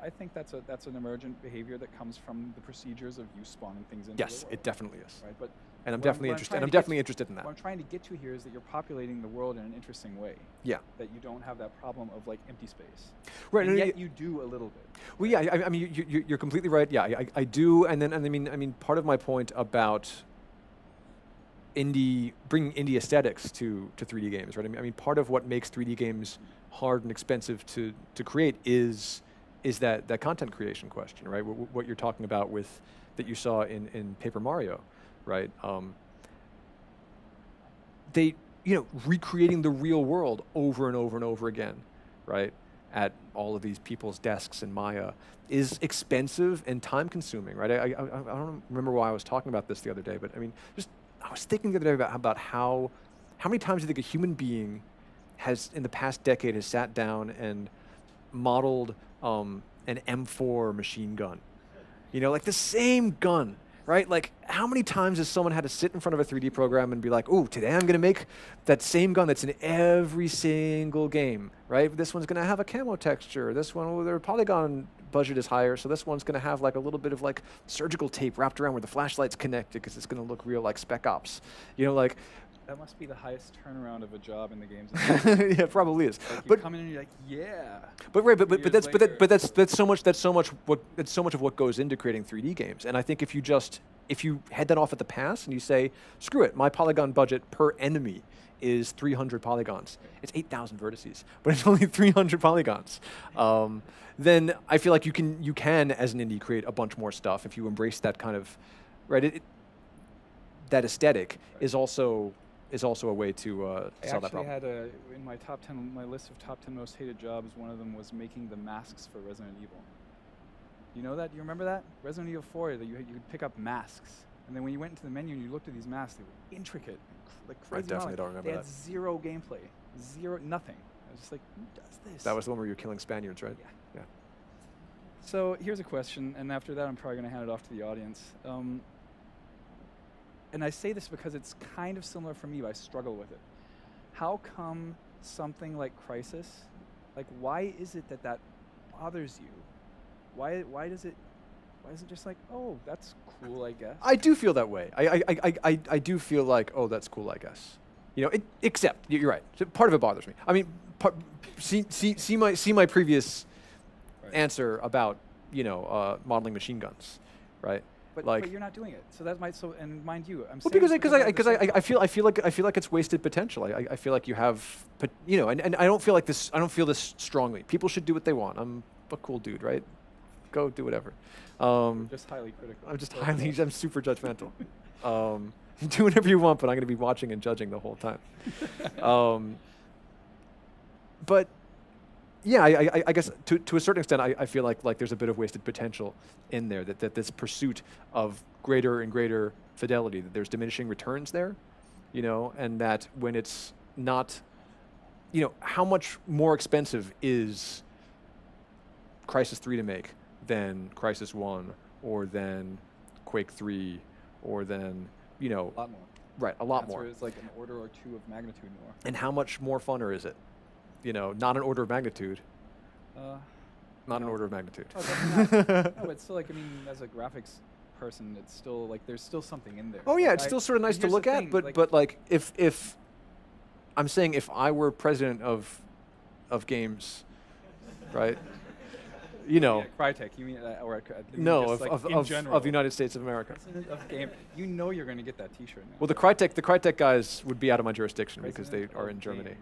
I think that's an emergent behavior that comes from the procedures of you spawning things into Yes, the world. it definitely is. Right, but And I'm what definitely what interested. trying And I'm to get definitely interested in that. What I'm trying to get to here is that you're populating the world in an interesting way. Yeah. That you don't have that problem of like empty space. Right. And no, yet you do a little bit. Well, yeah. I mean, you're completely right. Yeah, I do. And then, I mean, part of my point about bringing indie aesthetics to 3D games, right? I mean, part of what makes 3D games hard and expensive to create is that content creation question, right? What you're talking about with that you saw in Paper Mario, right? They, recreating the real world over and over and over again, right? At all of these people's desks in Maya is expensive and time consuming, right? I don't remember why I was talking about this the other day, but I mean, I was thinking the other day about how many times do you think a human being has, in the past decade, has sat down and modeled an M4 machine gun? Like the same gun, right? Like, how many times has someone had to sit in front of a 3D program and be like, oh, today I'm going to make that same gun that's in every single game, right? This one's going to have a camo texture. This one, their polygon budget is higher, so this one's going to have like a little bit of like surgical tape wrapped around where the flashlight's connected because it's going to look real like Spec Ops. Like, that must be the highest turnaround of a job in the games industry. yeah, it probably is. Like, you but come in and you're like, yeah. But right, but that's so much of what goes into creating 3D games. And I think if you head that off at the pass and you say, screw it, my polygon budget per enemy is 300 polygons. It's 8,000 vertices, but it's only 300 polygons. Then I feel like you can as an indie create a bunch more stuff if you embrace that kind of, right? That aesthetic is also a way to solve that problem. I actually had in my top 10, my list of top 10 most hated jobs, one of them was making the masks for Resident Evil. You know that? You remember that? Resident Evil 4, that you could pick up masks. And then when you went into the menu and you looked at these masks, they were intricate, like crazy. I definitely don't remember that. that. They had zero gameplay, nothing. I was just like, who does this? That was the one where you were killing Spaniards, right? Yeah. So here's a question, and after that I'm probably going to hand it off to the audience. And I say this because it's kind of similar for me, but I struggle with it. How come something like Crysis, like why is it that bothers you? Why does it just like, oh, that's cool, I guess? I do feel that way. I do feel like, oh, that's cool, I guess. Except you're right. So part of it bothers me. I mean, see my previous answer about modeling machine guns, right? But you're not doing it, so that might and mind you, I'm saying because I feel like it's wasted potential. I feel like you have, and I don't feel like this. I don't feel this strongly. People should do what they want. I'm a cool dude, right? Go do whatever. Just highly critical. I'm super judgmental. Do whatever you want, but I'm going to be watching and judging the whole time. But yeah, I guess to a certain extent, I feel like there's a bit of wasted potential in there, that this pursuit of greater and greater fidelity, that there's diminishing returns there, and that when it's not, how much more expensive is Crysis 3 to make than Crysis 1 or than Quake 3 or than, a lot more. Right, a lot more. It's like an order or two of magnitude more. And how much more funner is it? Not an order of magnitude. Not an order of magnitude. Oh, no, but still, like, I mean, as a graphics person, it's still like there's still something in there. Oh yeah, it's still sort of nice to look at, but like if I'm saying if I were president of games, right? Yeah, Crytek, you mean, or no, just, of the United States of America. President of game, you're going to get that T-shirt now. Well, the Crytek guys would be out of my jurisdiction because they are in Germany.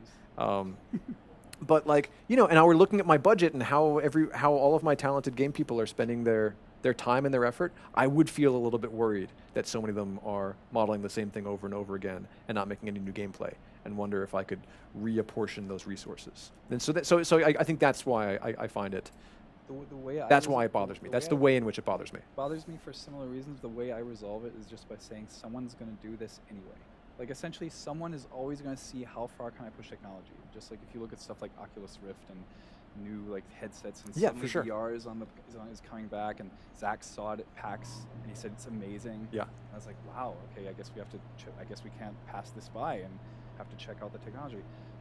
But like, and now we're looking at my budget and how all of my talented game people are spending their time and their effort. I would feel a little bit worried that so many of them are modeling the same thing over and over again and not making any new gameplay, and wonder if I could reapportion those resources. And so I think that's why I find it. That's why it bothers me. That's the way in which it bothers me. It bothers me for similar reasons. The way I resolve it is just by saying someone's going to do this anyway. Like, essentially, someone is always going to see how far can I push technology. Just like if you look at stuff like Oculus Rift and new like headsets, and suddenly VR is coming back, and Zach saw it at PAX and he said it's amazing. Yeah. I was like, wow, okay, I guess we have to. I guess we can't pass this by and have to check out the technology.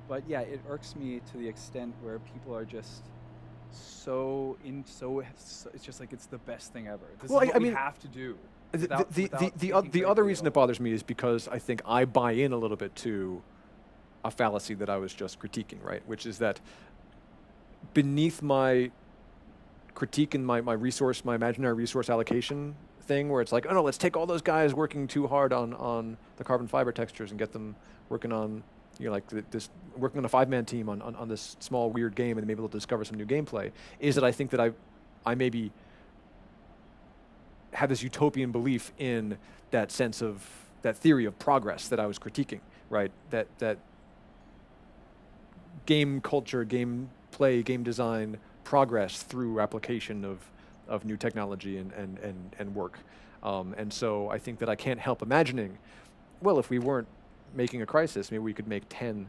But yeah, it irks me to the extent where people are just it's just like it's the best thing ever. This is what we have to do. The other reason it bothers me is because I think I buy in a little bit to a fallacy that I was just critiquing, right? Which is that beneath my critique and my imaginary resource allocation thing, where it's like, oh no, let's take all those guys working too hard on the carbon fiber textures and get them working on, working on a 5-man team on this small weird game, and maybe they'll discover some new gameplay, is that I think that I maybe had this utopian belief in that sense of, that theory of progress that I was critiquing, right? That game culture, game play, game design progress through application of new technology and work. And so I think that I can't help imagining, well, if we weren't making a Crysis, maybe we could make 10,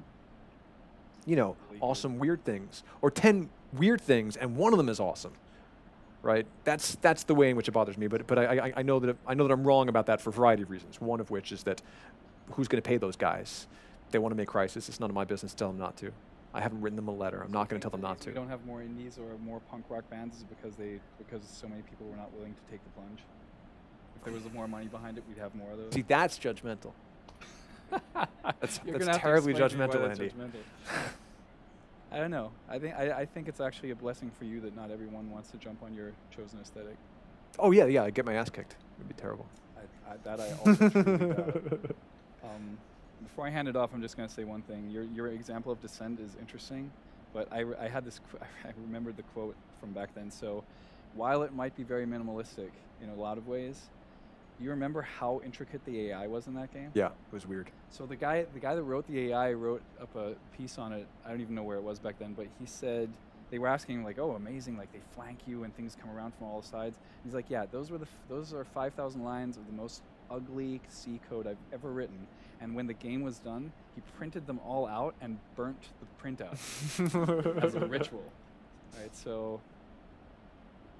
you know, awesome weird things, or 10 weird things, and one of them is awesome, right? That's the way in which it bothers me. But I know that I'm wrong about that for a variety of reasons. One of which is that who's going to pay those guys? They want to make Crysis. It's none of my business to tell them not to. I haven't written them a letter. I'm not going to tell them not to. We don't have more indies or more punk rock bands is because so many people were not willing to take the plunge. If there was more money behind it, we'd have more of those. See, that's judgmental. That's That's terribly judgmental, Andy. I don't know. I think it's actually a blessing for you that not everyone wants to jump on your chosen aesthetic. Oh yeah, I get my ass kicked. It'd be terrible. That I also truly doubt. Before I hand it off, I'm just going to say one thing. Your example of Descent is interesting, but I had this. I remembered the quote from back then. So, while it might be very minimalistic in a lot of ways, you remember how intricate the AI was in that game? Yeah, it was weird. So the guy that wrote the AI wrote up a piece on it. I don't even know where it was back then, but he said they were asking like, "Oh, amazing! Like they flank you and things come around from all sides." And he's like, "Yeah, those are 5,000 lines of the most ugly C code I've ever written." And when the game was done, he printed them all out and burnt the printout as a ritual. Right? So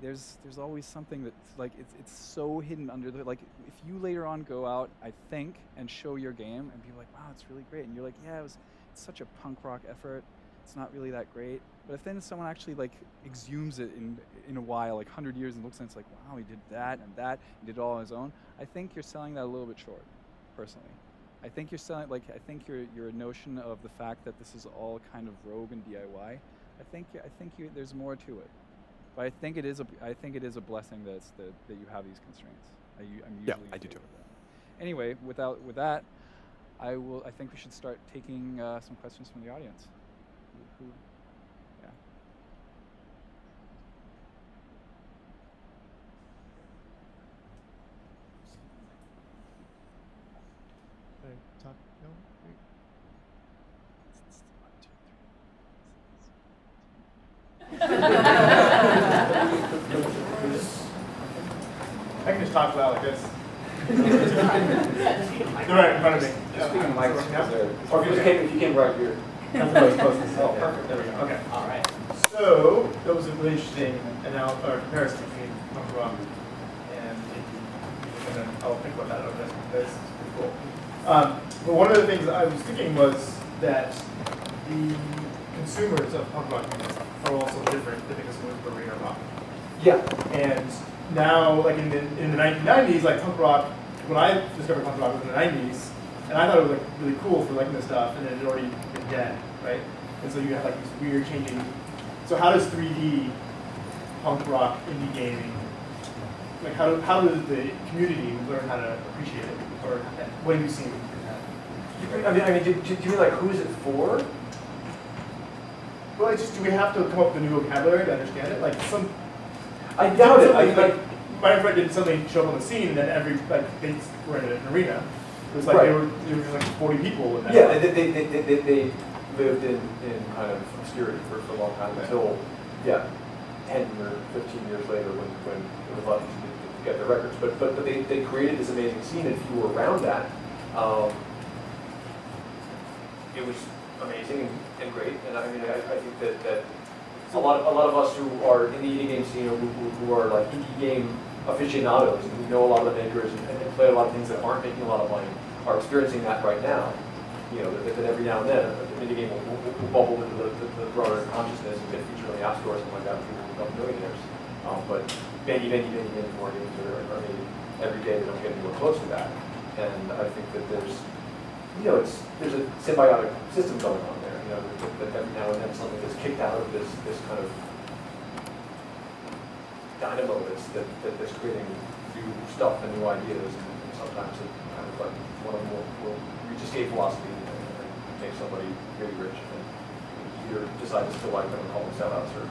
there's always something that's like it's so hidden under the, like if you later on go out, I think, and show your game and be like, wow, it's really great, and you're like, yeah, it's such a punk rock effort, it's not really that great. But if then someone actually like exhumes it in a while, like 100 years, and looks and it's like, wow, he did that and that, he did it all on his own, I think you're selling that a little bit short, personally. I think you're selling, like, I think your notion of the fact that this is all kind of rogue and DIY, I think there's more to it. But I think it is a blessing that you have these constraints. I'm usually I do too. Anyway, with that, I think we should start taking some questions from the audience. Yeah. Talk? No? I can just talk about like this. They're right in front of me. Just speaking of mics, Yeah. or if you came right here. Oh, perfect. There we go. Okay. All right. So that was a really interesting comparison between punk rock and indie. And I'll think about that over this. That's pretty cool. But one of the things I was thinking was that the consumers of punk rock music are also different than the consumers of arena rock. Yeah. And now, like in the 1990s, like punk rock, when I discovered punk rock was in the 90s, and I thought it was like really cool for liking this stuff, and then it had already been dead, right? And so you have like these weird changing. So how does 3D punk rock indie gaming, like how does the community learn how to appreciate it, or what have you seen in that? I mean, do you mean like who is it for? Well, it's just, do we have to come up with a new vocabulary to understand it? Like I doubt it. Like my friend didn't suddenly show up on the scene, and then they were in an arena. It was like Right. there were just like 40 people in that. Yeah, they lived in kind of obscurity for a long time until 10 or 15 years later when it was lucky to get their records. But they created this amazing scene, and if you were around that, it was amazing and great. And I mean, I think that a lot of us who are in the indie game scene, who are like indie game aficionados, and we know a lot of the makers and play a lot of things that aren't making a lot of money, are experiencing that right now. You know, that every now and then an indie game will bubble into the broader consciousness and get featured on the App Store or something like that. People become millionaires. But many more games are made every day. They don't get anywhere close to that. And I think that there's a symbiotic system going on there. You know, that every now and then something is kicked out of this kind of dynamo that's creating new stuff and new ideas. And sometimes it kind of like one of them will reach escape velocity and make somebody really rich, and either decide to still like them and call them sellouts, or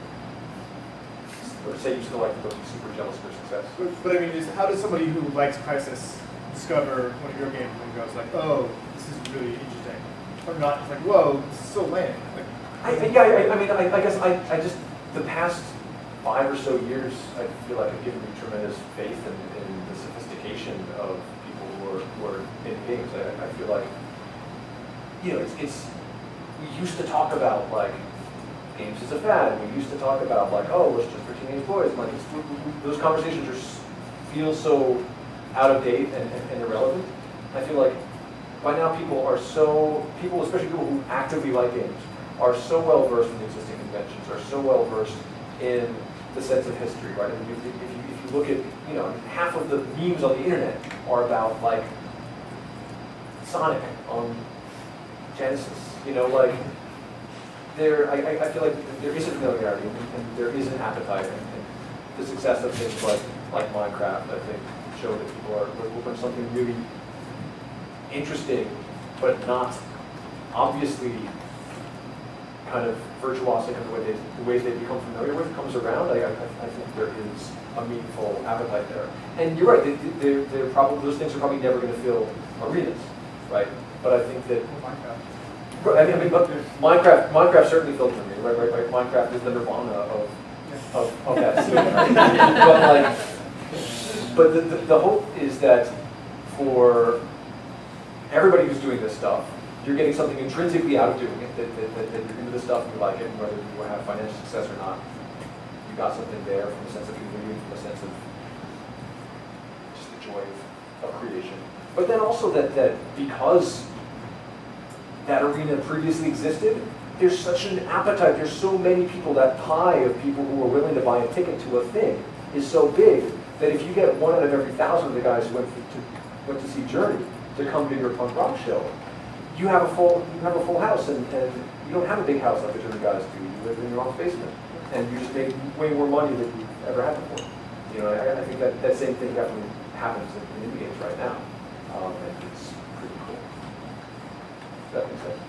or say you still like them, but be super jealous of their success. But I mean, how does somebody who likes Crysis discover one of your games and goes like, oh, this is really interesting, or not? It's like, whoa, this is so lame. Like, I guess I just, the past 5 or so years, I feel like I've given me tremendous faith in the sophistication of people who are in games. I feel like, it's we used to talk about like games as a fad. We used to talk about like, oh, it's just for teenage boys. And, like those conversations feel so out of date and irrelevant. I feel like by now people, especially people who actively like games, are so well versed in the existing conventions, are so well versed in the sense of history, right? I mean, if you look at, half of the memes on the internet are about like Sonic on Genesis, like I feel like there is a familiarity and there is an appetite, and the success of things like Minecraft, I think, show that people are looking for something really interesting, but not obviously kind of virtuosic in the ways they become familiar with comes around. I think there is a meaningful appetite there. And you're right, they're probably, those things are probably never going to fill arenas, right? But I think that Minecraft certainly filled an arena, right? Minecraft is the nirvana of that scene, right? But the hope is that for everybody who's doing this stuff, you're getting something intrinsically out of doing it, that you're into the stuff and you like it, and whether you have financial success or not, you got something there from a sense of community, from a sense of just the joy of creation. But then also that because that arena previously existed, there's such an appetite, there's so many people, that pie of people who are willing to buy a ticket to a thing is so big that if you get 1 out of every 1,000 of the guys who went to see Journey to come to your punk rock show, you have a full house, and you don't have a big house like the Journey guys do. You live in your own basement, and you just make way more money than you've ever had before. I think that same thing definitely happens in indie games right now, and it's pretty cool. Does that make sense?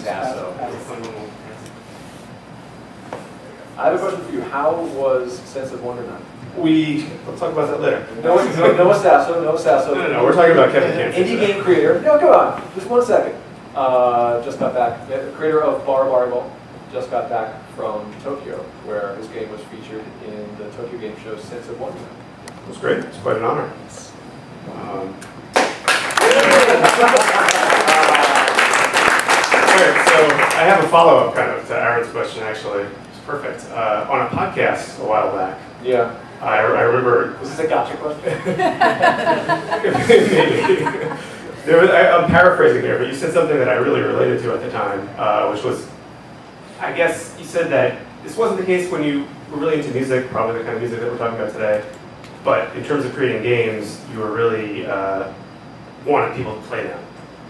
Sasso. I have a question for you. How was Sense of Wonder Night? We'll talk about that later. No Sasso. No, we're talking about Kevin Cantor. Indie game creator. No, come on. Just 1 second. Just got back. The creator of Ball just got back from Tokyo, where his game was featured in the Tokyo Game Show Sense of Wonder Night. It was great. It's quite an honor. All right, so I have a follow-up kind of to Aaron's question, actually. It's perfect. On a podcast a while back, yeah, I remember... Was this a gotcha question? Maybe. I'm paraphrasing here, but you said something that I really related to at the time, which was, I guess you said that this wasn't the case when you were really into music, probably the kind of music that we're talking about today, but in terms of creating games, you were really wanted people to play them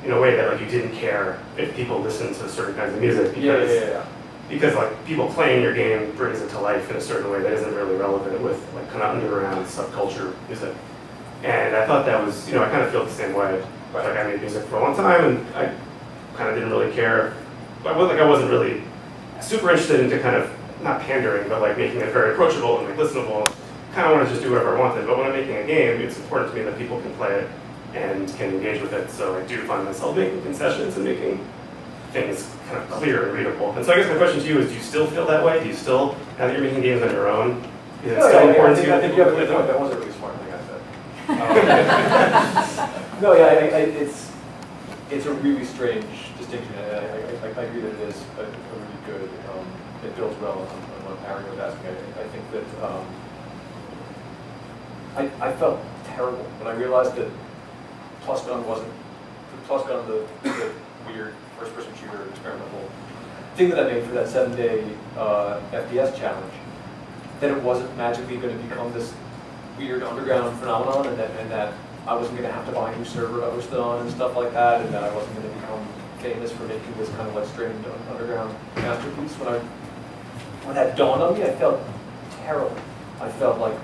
in a way that like you didn't care if people listened to certain kinds of music, because because like people playing your game brings it to life in a certain way that isn't really relevant with like kind of underground subculture music. And I thought that was, I kind of feel the same way. Like I made music for a long time, and I kind of didn't really care. I wasn't really super interested into kind of not pandering, but like making it very approachable and like listenable. Kind of want to just do whatever I wanted. But when I'm making a game, it's important to me that people can play it and can engage with it. So I do find myself making concessions and making things kind of clear and readable. And so I guess my question to you is, do you still feel that way? Do you still, now that you're making games on your own, is it still important to you? I think you have a good point. That was a really smart thing I said. No, it's a really strange distinction. I agree that it is a really good, it builds well on what Aaron was asking. I think that I felt terrible when I realized that PlusGun wasn't, the weird first-person shooter experimental thing that I made for that 7-day FPS challenge, that it wasn't magically going to become this weird underground phenomenon, and that I wasn't going to have to buy a new server to host it on and stuff like that, and that I wasn't going to become famous for making this kind of like strange underground masterpiece. When that dawned on me, I felt terrible. I felt like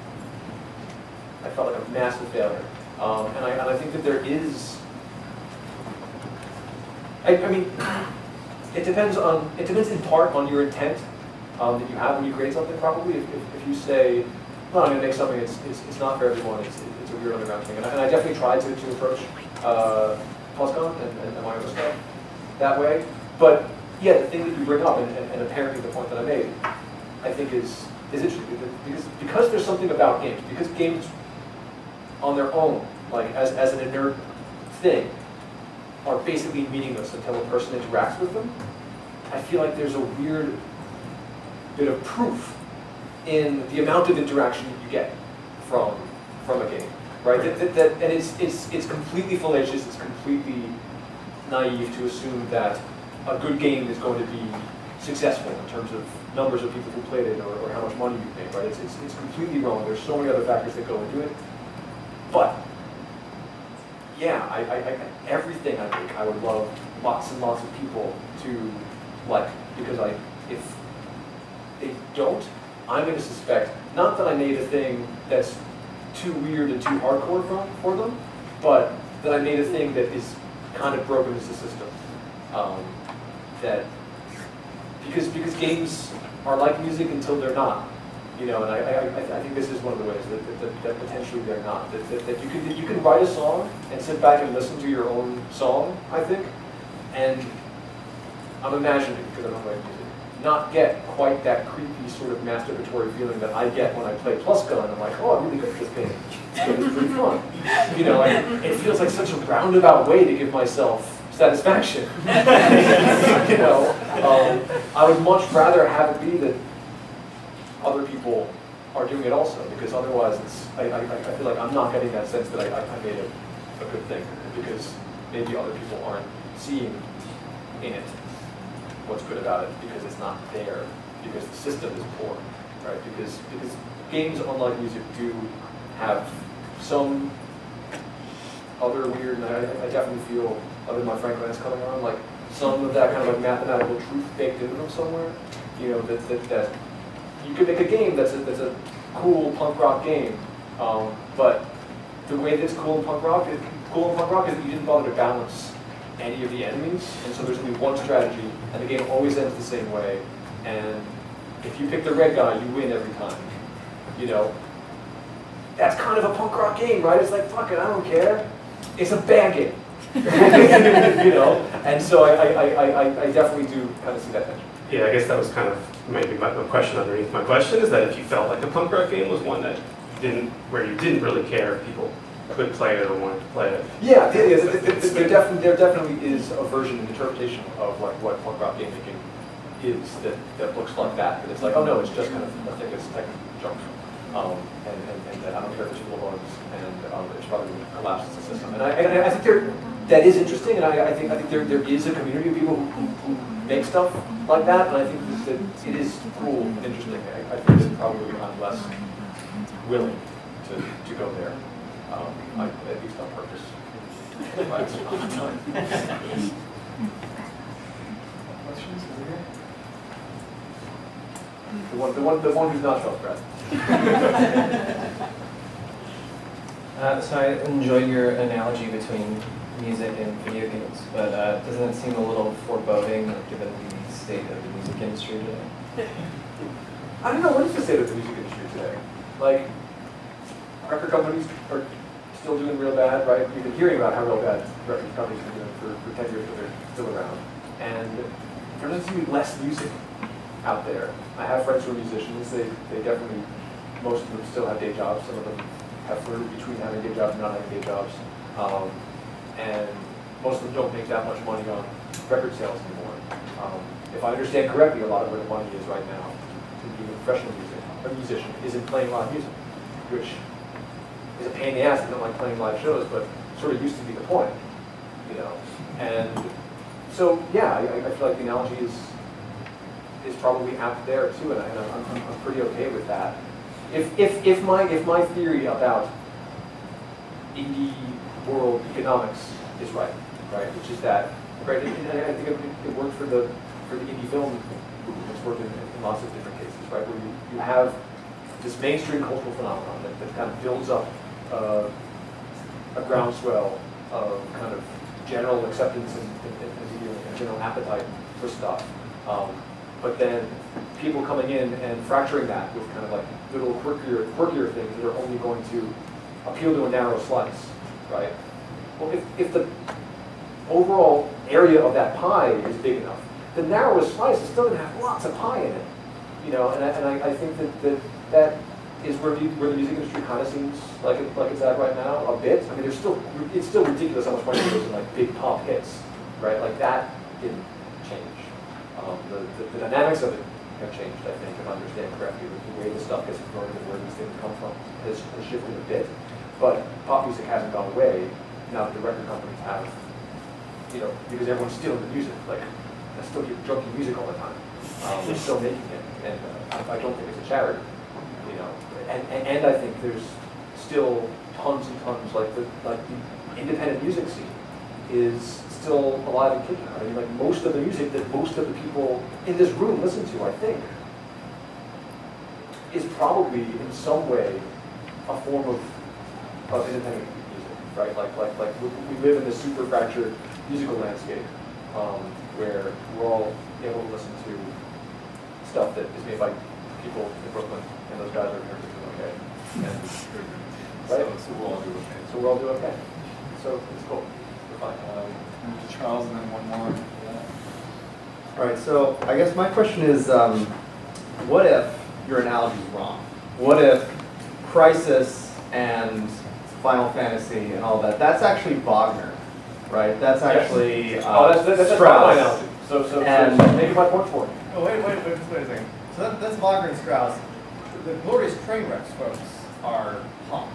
a massive failure. And I think that there is, I mean, it depends in part on your intent that you have when you create something. Probably, if you say, "Well, I'm going to make something. It's not for everyone. It's a weird underground thing," and I definitely tried to approach PlusCon and my other stuff that way. But yeah, the thing that you bring up, and apparently the point that I made, I think is interesting because there's something about games. Because games on their own, like as an inert thing, are basically meaningless until a person interacts with them. I feel like there's a weird bit of proof in the amount of interaction you get from a game, right? And it's completely fallacious. It's completely naive to assume that a good game is going to be successful in terms of numbers of people who played it or how much money you make, right? It's completely wrong. There's so many other factors that go into it. But yeah, everything I make, I would love lots and lots of people to like, because if they don't, I'm going to suspect, not that I made a thing that's too weird and too hardcore for them, but that I made a thing that is kind of broken as a system. Because games are like music until they're not. You know, and I think this is one of the ways that potentially they're not. That you can write a song and sit back and listen to your own song, I think, and I'm imagining, because I don't write music, not get quite that creepy sort of masturbatory feeling that I get when I play PlusCon. I'm like, oh, I'm really good at this game. It's pretty fun. You know, it feels like such a roundabout way to give myself satisfaction. You know, I would much rather have it be that other people are doing it also, because otherwise I feel like I'm not getting that sense that I made a good thing, because maybe other people aren't seeing in it what's good about it, because it's not there, because the system is poor, right? Because games, unlike music, do have some other weird, and I definitely feel, other than my Frank Lance coming on, like some of that kind of like mathematical truth baked into them somewhere. You know, that you could make a game that's a cool punk rock game, but the way that it's cool in punk rock is that you didn't bother to balance any of the enemies, and so there's only one strategy, and the game always ends the same way. And if you pick the red guy, you win every time. You know, that's kind of a punk rock game, right? It's like, fuck it, I don't care. It's a bad game. You know, and so I definitely do kind of see that tension. Yeah, I guess that was kind of maybe my question underneath my question, is that if you felt like a punk rock game was one that where you didn't really care if people could play it or wanted to play it. Yeah, there definitely is a version and interpretation of like what punk rock game making is that looks like that. But it's like, oh no, it's just kind of a thing that's technically junk. And that I don't care if it's little bugs, and it's probably going to collapse as a system. And I think that is interesting, and I think there is a community of people who make stuff like that, and I think that it is cool and interesting. I think that probably I'm less willing to go there, at least on purpose. Questions over here? The one who's not self-breath. So I enjoyed your analogy between music and video games, but doesn't it seem a little foreboding given the state of the music industry today? I don't know, what is the state of the music industry today? Like, record companies are still doing real bad, right? You've been hearing about how real bad record companies have been doing for 10 years, but they're still around. And there doesn't seem to be less music out there. I have friends who are musicians. They definitely, most of them still have day jobs. Some of them have flirted between having day jobs and not having day jobs. And most of them don't make that much money on record sales anymore. If I understand correctly, a lot of where the money is right now in being a professional musician is in playing live music, which is a pain in the ass. I don't like playing live shows, but sort of used to be the point, you know. And so, yeah, I feel like the analogy is probably apt there too, and I'm pretty okay with that. If my theory about indie world economics is right, which is that, right, and I think it worked for the indie film movement. It's worked in lots of different cases, right, where you have this mainstream cultural phenomenon that kind of builds up a groundswell of kind of general acceptance and general appetite for stuff. But then people coming in and fracturing that with kind of like little quirkier things that are only going to appeal to a narrow slice, right? Well, if the overall area of that pie is big enough, the narrowest slice is still going to have lots of pie in it, you know. And I think that is where the music industry kind of seems like it's at right now a bit. I mean, it's still ridiculous how much money goes in like big pop hits, right? Like that didn't change. The dynamics of it have changed, I think, if I understand correctly. The way the stuff gets promoted and where these things come from has shifted a bit. But pop music hasn't gone away now that the record companies have, you know, because everyone's stealing the music. Like, I still get junky music all the time. They're still making it, and I don't think it's a charity, you know. And I think there's still tons and tons, like the independent music scene is still alive and kicking. I mean, like most of the music that most of the people in this room listen to, I think, is probably in some way a form of independent music, right? Like we live in this super fractured musical landscape where we're all able to listen to stuff that is made by people in Brooklyn, and those guys are perfectly okay. And, right? So we'll all do okay. So we'll all do okay. So it's cool. We're fine. Charles, and then one more. All right, so I guess my question is, what if your analogy is wrong? What if Crisis and Final Fantasy and all that, that's actually Wagner, right? That's actually that's Strauss. my analogy. So maybe my point for you. Oh, wait a second. So that's Wagner and Strauss. The Glorious Trainwrecks folks are punk.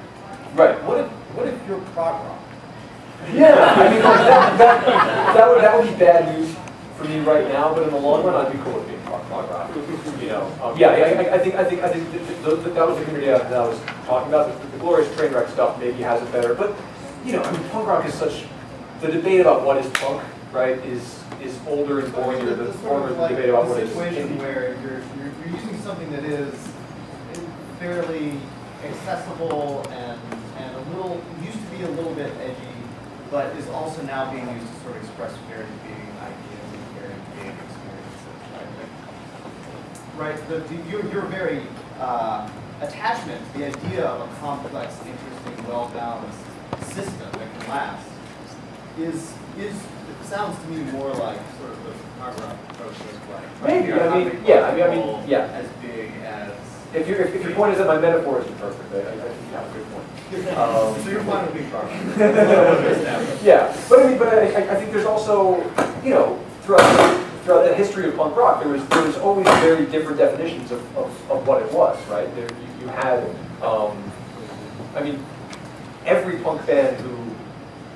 Right. What if you're prog rock? Yeah, I mean, that would be bad news for me right now, but in the long run, I'd be cool with being prog rock. You know, I think that was the community that I was talking about. The Glorious Trainwreck stuff maybe has it better, but you know, I mean, punk rock is such. The debate about what is punk, right, is older and bolder. The former debate about what is situation where you're using something that is fairly accessible and a little used to be a little bit edgy, but is also now being used to sort of express very big ideas and very big experiences. Right? Your very attachment to the idea of a complex, interesting, well-balanced system that can last is it sounds to me more like sort of the hard rock approach as well. Maybe. I mean, yeah. As big as. If your point is that my metaphor isn't perfect, I think you have a good point. So you're fine with being prog. Yeah, but I think there's also, you know, throughout the history of punk rock, there was always very different definitions of what it was, right? You had, I mean, every punk band who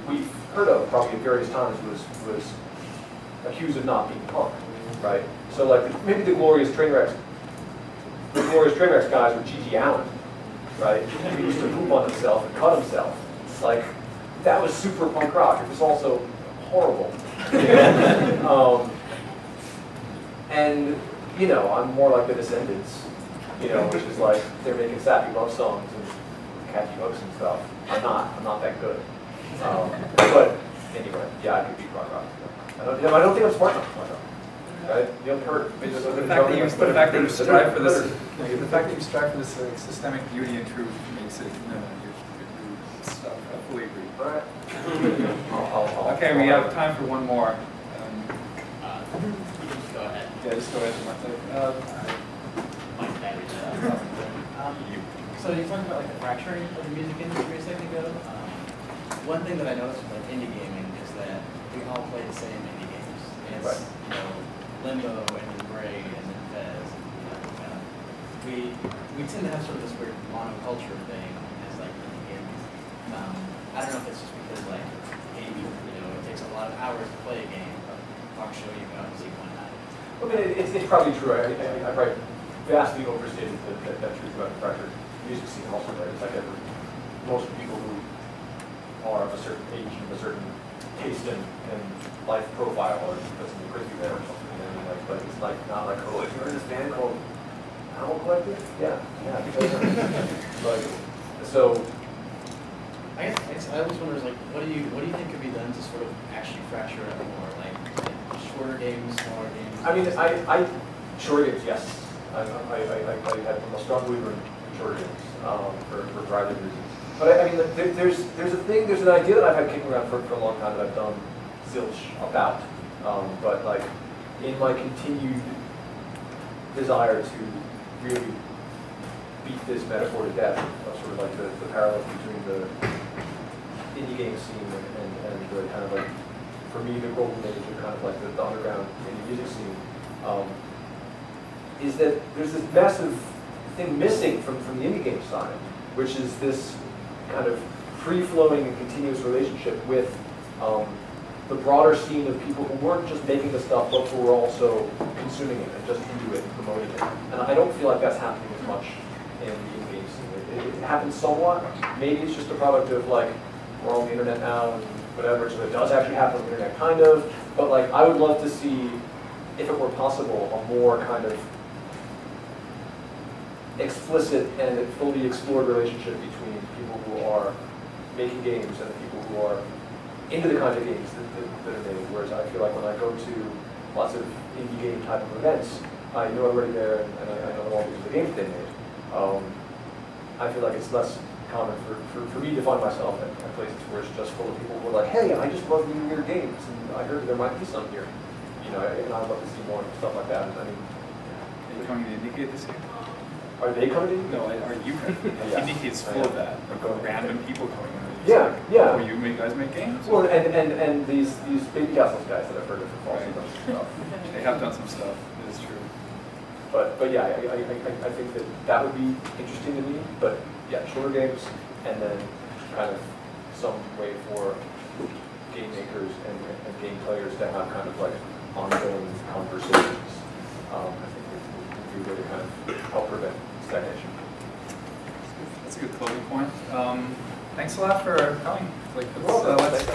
we've heard of probably at various times was accused of not being punk, right? So like maybe the Glorious Trainwrecks guys were G.G. Allen, right? He used to poop on himself and cut himself. Like, that was super punk rock. It was also horrible. And, you know, I'm more like the Descendants, you know, which is like, they're making sappy love songs and catchy hooks and stuff. I'm not that good. But anyway, yeah, I could be prog rock. I don't think I'm smart enough for prog rock. Right? You haven't heard. The fact that you strive for this, systemic beauty and truth makes it, your stuff. I fully agree. All right. Okay, we have time for one more. Go ahead. Yeah, just go ahead. So you talked about like the fracturing of the music industry a second ago. One thing that I noticed with like indie gaming is that we all play the same indie games. And it's, you know, Limbo and Braid and then Fez. We tend to have sort of this weird monoculture thing as like indie games. I don't know if it's just because like maybe it takes a lot of hours to play a game, but I'll show you how to see why not. I mean, it's probably true. I probably vastly overstated that truth about the fractured music scene also. Right? It's like most people who are of a certain age and a certain taste and life profile or doesn't agree with there or something. But it's like not like, oh, if you're in this band called Animal Collective, yeah. Like, so. I guess I always wonder, like, what do you think could be done to sort of actually fracture it more, like shorter games, smaller games? I mean, shorter games, yes. I'm a strong believer in shorter games for a variety of reasons. But I mean, there's an idea that I've had kicking around for a long time that I've done zilch about. But like, in my continued desire to really beat this metaphor to death, sort of like the parallels between the indie game scene and the kind of like, for me, the golden age of kind of like the underground indie music scene, is that there's this massive thing missing from the indie game side, which is this kind of free-flowing and continuous relationship with the broader scene of people who weren't just making the stuff, but who were also consuming it and just into it and promoting it. And I don't feel like that's happening as much in the indie game scene. It happens somewhat. Maybe it's just a product of like, we're on the internet now and whatever, so it does actually happen on the internet, kind of. But like, I would love to see, if it were possible, a more kind of explicit and fully explored relationship between people who are making games and the people who are into the kind of games that are made. Whereas I feel like when I go to lots of indie game type of events, I know everybody there and I know all the games they made. I feel like it's less common for me to find myself at places where it's just full of people who are like, hey, I just love new weird games, and I heard there might be some here. You know, and I'd love to see more stuff like that. I mean, Are you coming to Indicate this year? are they coming to? No, are you coming? Yeah. Indicate's full of that. Random people coming in. Yeah, yeah. Oh, you guys make games? Well, and these Baby Castles guys that I've heard of have also done some stuff. They have done some stuff. It is true. But yeah, I think that would be interesting to me. But yeah, shorter games, and then kind of some way for game makers and game players to have kind of like ongoing conversations. I think it would be a way to kind of help prevent stagnation. That's a good closing point. Thanks a lot for coming. Like, let's